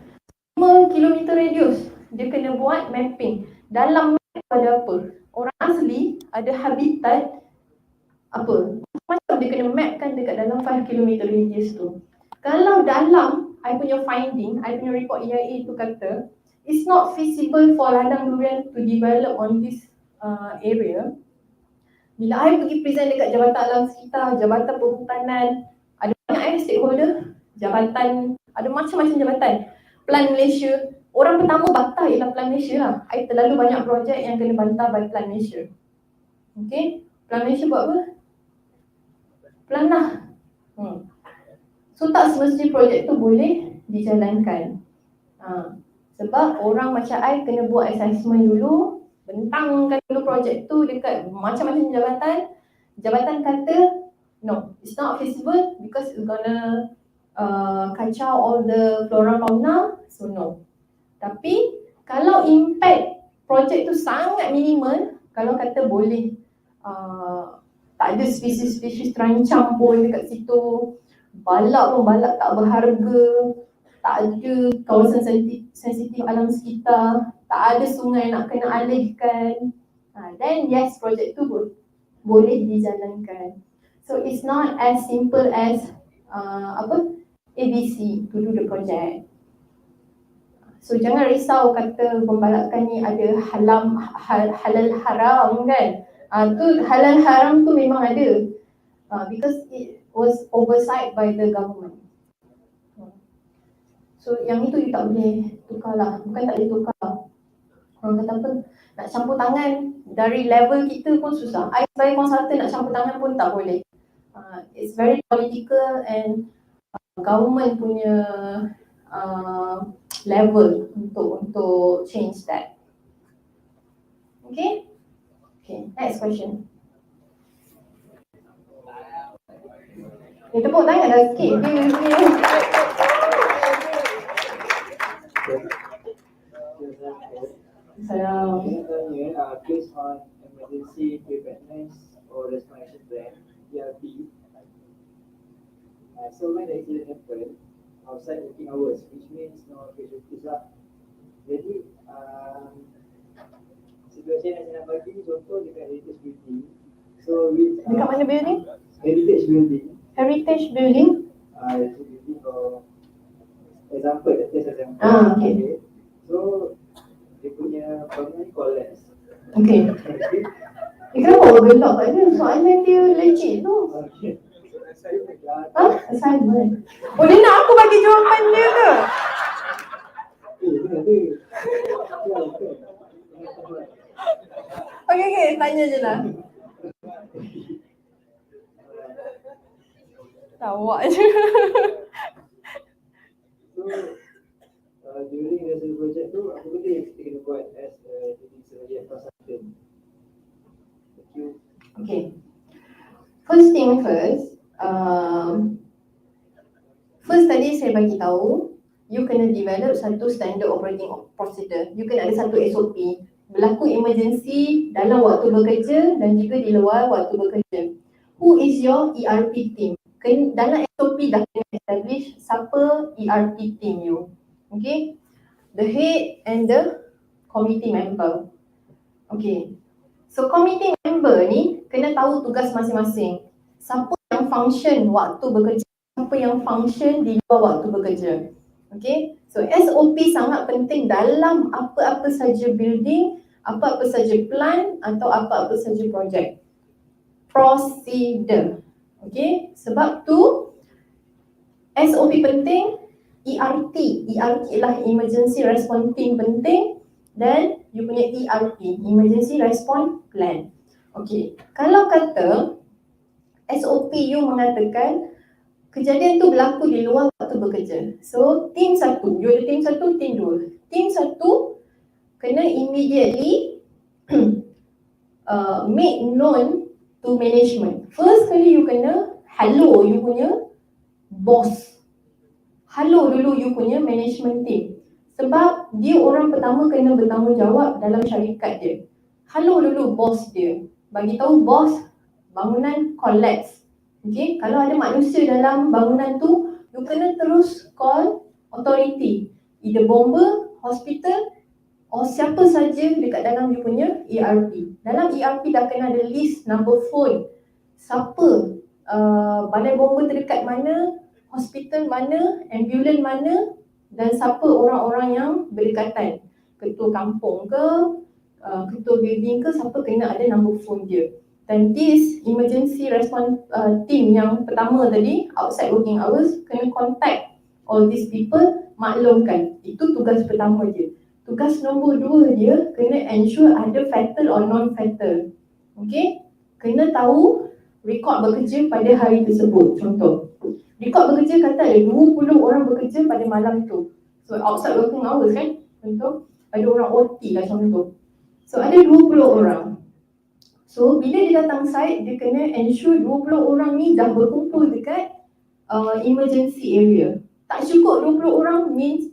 5 km radius, dia kena buat mapping. Dalam map ada apa? Orang asli ada habitat apa? Macam dia kena mapkan dekat dalam 5 km radius tu. Kalau dalam I punya finding, I punya report EIA tu kata it's not feasible for ladang durian to develop on this area. Bila I pergi present dekat Jabatan Alam Sekitar, Jabatan Perhutanan, ada banyak stakeholder, jabatan, ada macam-macam jabatan. Plan Malaysia, orang pertama bantah ialah Plan Malaysia lah. I terlalu banyak projek yang kena bantah by Plan Malaysia. Okay, Plan Malaysia buat apa? Plan lah. So tak semestinya projek tu boleh dijalankan. Sebab orang macam I kena buat assessment dulu, bentangkan dulu projek tu dekat macam-macam jabatan. Jabatan kata, no, it's not feasible because it's gonna kacau all the flora fauna, so no. Tapi kalau impact projek tu sangat minimal, kalau kata boleh tak ada spesies-spesies terancam pun dekat situ, balak pun balak tak berharga, tak ada kawasan sensitif alam sekitar, tak ada sungai nak kena alihkan, then yes, projek tu boleh dijalankan. So it's not as simple as ABC to do the project. So jangan risau kata pembalakan ni ada halal haram kan. Tu halal haram tu memang ada because it was oversight by the government. So yang itu you tak boleh tukar lah. Bukan tak boleh tukar. Orang kata apa, nak campur tangan dari level kita pun susah. I sebagai konsultan nak campur tangan pun tak boleh. It's very political and government punya level untuk change that. Okay? Okay, next question. Tepuk tangan dah sikit. Salam. Based on emergency preparedness or response plan, ERP. So when the accident happen outside working hours, which means no casualties lah. Jadi situasi yang saya nak bagi contoh dekat heritage building. So with dekat mana building? Heritage building. Heritage building? Heritage building for example, test example. Okay. So dia punya bangunan ni collapse. Okay. Kenapa orang gelap kat dia? Soalan dia legit tu. Okay. Assignment. Oh, dia nak aku bagi jawapan dia ke? Okay, tanya je lah. Tawak je. So, during research project tu, apa benda yang kita kena buat as sebagai consultant? Thank you. Okay. First thing first, first tadi saya bagi tahu, you kena develop satu standard operating procedure. You kena ada satu SOP. Berlaku emergency dalam waktu bekerja dan juga di luar waktu bekerja. Who is your ERP team? Dalam SOP dah kena establish siapa ERP team you. Okay. The head and the committee member. Okay. So committee member ni kena tahu tugas masing-masing. Siapa yang function waktu bekerja, siapa yang function di luar waktu bekerja. Okay. So SOP sangat penting dalam apa-apa saja building, apa-apa saja plan atau apa-apa saja projek. Procedure. Okay. Sebab tu SOP penting, ERT ialah emergency response team penting, dan you punya ERP, emergency response plan. Okay, kalau kata SOP you mengatakan kejadian tu berlaku di luar waktu bekerja. So, tim satu, you ada tim satu, tim dua. Tim satu kena immediately make known to management. First kali you kena hello you punya boss. Hello dulu you punya management team. Sebab dia orang pertama kena bertanggungjawab dalam syarikat dia. Hello dulu bos dia. Bagi tahu bos bangunan collapse. Okay, kalau ada manusia dalam bangunan tu, you kena terus call authority. Either bomber, hospital, or siapa saja dekat dalam you punya ERP. Dalam ERP dah kena ada list number phone. Siapa, balai bomber terdekat mana, hospital mana, ambulans mana, dan siapa orang-orang yang berdekatan. Ketua kampung ke, ketua building ke, siapa kena ada number phone dia. Dan this emergency response team yang pertama tadi, outside working hours, kena contact all these people, maklumkan. Itu tugas pertama dia. Tugas nombor 2 dia, kena ensure ada fatal or non-fatal. Okay? Kena tahu rekod bekerja pada hari tersebut. Contoh, rekod bekerja kata ada 20 orang bekerja pada malam tu. So outside working hours kan. Contoh, ada orang OT lah contoh. So ada 20 orang. So bila dia datang site, dia kena ensure 20 orang ni dah berkumpul dekat emergency area. Tak cukup 20 orang means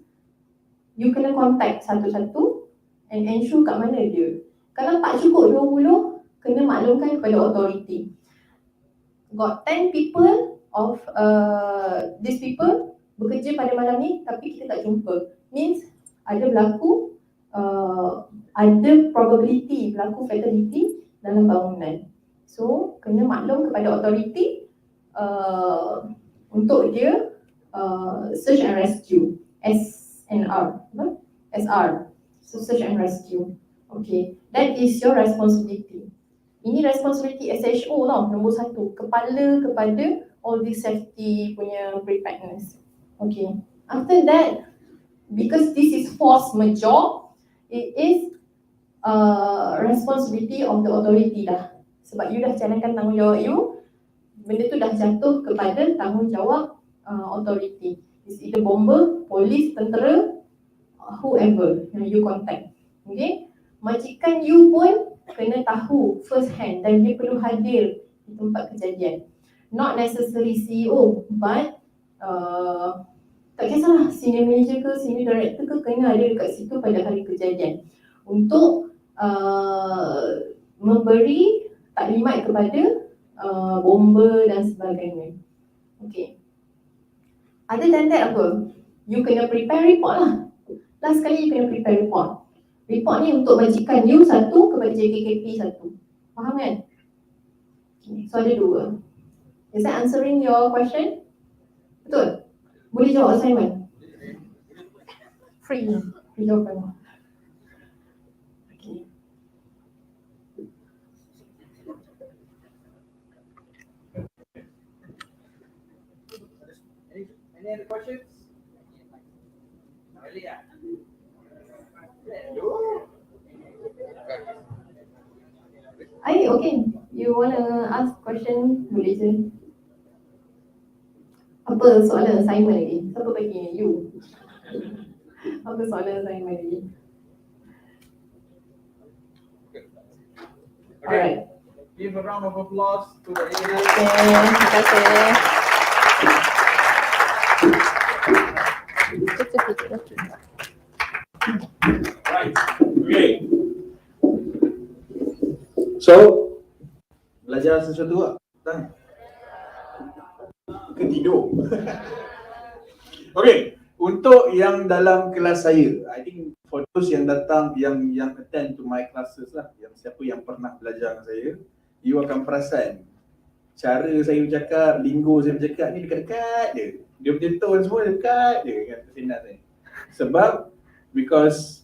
you kena contact satu-satu and ensure kat mana dia. Kalau tak cukup 20, kena maklumkan kepada authority. Got 10 people of these people bekerja pada malam ni tapi kita tak jumpa. Means ada berlaku ada probability berlaku fatality dalam bangunan. So kena maklum kepada authority untuk dia search and rescue, SNR, SR, so search and rescue. Okay, that is your responsibility. Ini responsibility SHO tau, nombor 1, kepala kepada all this safety punya preparedness. Okay, after that, because this is force majeure, it is responsibility of the authority dah. Sebab you dah jalankan tanggungjawab you, benda tu dah jatuh kepada tanggungjawab authority. It's either bomber, polis, tentera, whoever yang you contact. Okay, majikan you pun kena tahu first hand dan dia perlu hadir di tempat kejadian. Not necessary CEO, but tak kisahlah senior manager ke senior director ke kena ada dekat situ pada hari kejadian untuk memberi taklimat kepada bomber dan sebagainya. Okay. Other than that apa? You kena prepare report lah. Last kali you kena prepare report. Report ni untuk majikan you satu, kepada JKKP satu. Faham kan? Okay. So ada 2. Is that answering your question? Betul? Boleh jawab assignment? Free jawapan. Okay. Any other questions? Really? Okay. You wanna ask question, boleh je. Apa soalan assignment lagi? Siapa bagi? You. Apa soalan assignment lagi? Alright. Give a round of applause to the Okay, terima kasih. Right. Okay. So, belajar sesuatu tak? Ke tidur? Okay. Untuk yang dalam kelas saya, I think for those yang datang, yang attend to my classes lah, yang siapa yang pernah belajar dengan saya, you akan perasan cara saya bercakap, linggo saya bercakap ni dekat-dekat je. Dia punya tone semua dekat je dengan persenat saya. Sebab, because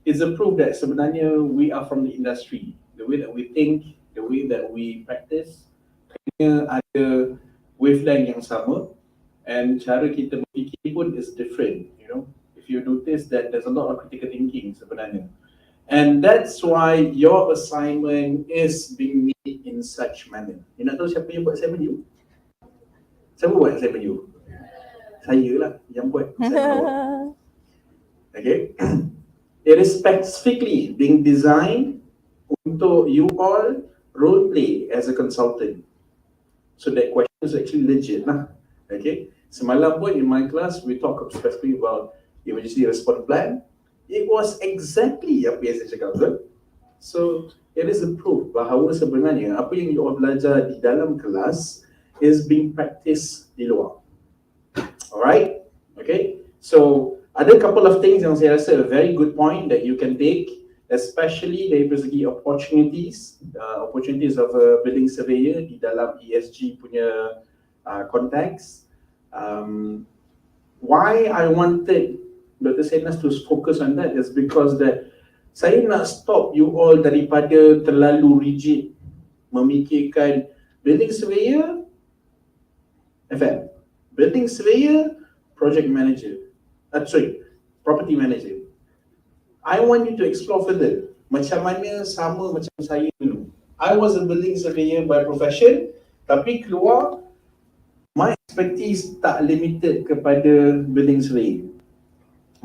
it's a proof that sebenarnya we are from the industry. The way that we think, the way that we practice, kena ada wavelength yang sama, and cara kita berfikir pun is different, you know. If you notice that there's a lot of critical thinking sebenarnya. And that's why your assignment is being made in such manner. You nak tahu siapa yang buat assignment you? Siapa buat assignment you? Saya lah yang buat assignment. Okay. It is specifically being designed untuk you all role play as a consultant. So that question is actually legit lah. Okay. Semalam pun in my class we talk specifically about emergency response plan. It was exactly apa yang saya cakap, betul? So it is a proof bahawa sebenarnya apa yang you all belajar di dalam kelas is being practiced di luar. Alright? Okay. So ada couple of things yang saya rasa a very good point that you can take, especially dari segi opportunities of a building surveyor di dalam ESG punya context. Why I wanted Dr. Senas to focus on that is because that saya nak stop you all daripada terlalu rigid memikirkan building surveyor FM, building surveyor project manager, property manager. I want you to explore further. Macam mana sama macam saya dulu. I was a building surveyor by profession, tapi keluar my expertise tak limited kepada building surveying.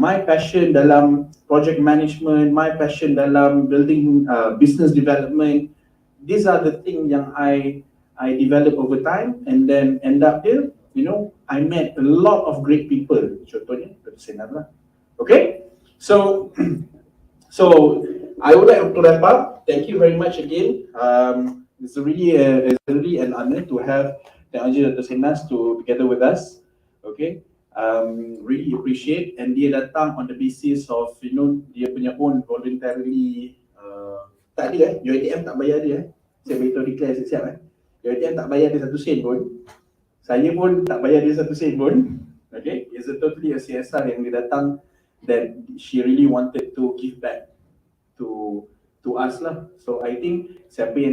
My passion dalam project management, my passion dalam building business development, these are the things yang I develop over time, and then end up here, you know, I met a lot of great people. Contohnya, Dr. Senas lah. Okay, so I would like to wrap up. Thank you very much again. It's really an honor to have Dr. Senas together with us. Okay, really appreciate, and dia datang on the basis of, you know, dia punya own voluntarily. Tak ada UiTM tak bayar dia. Saya beritahu declare siap. UiTM tak bayar dia 1 sen pun. Saya pun tak bayar dia 1 sen pun. Okay, it's totally a CSR yang dia datang, that she really wanted to give back to us lah. So I think siapa yang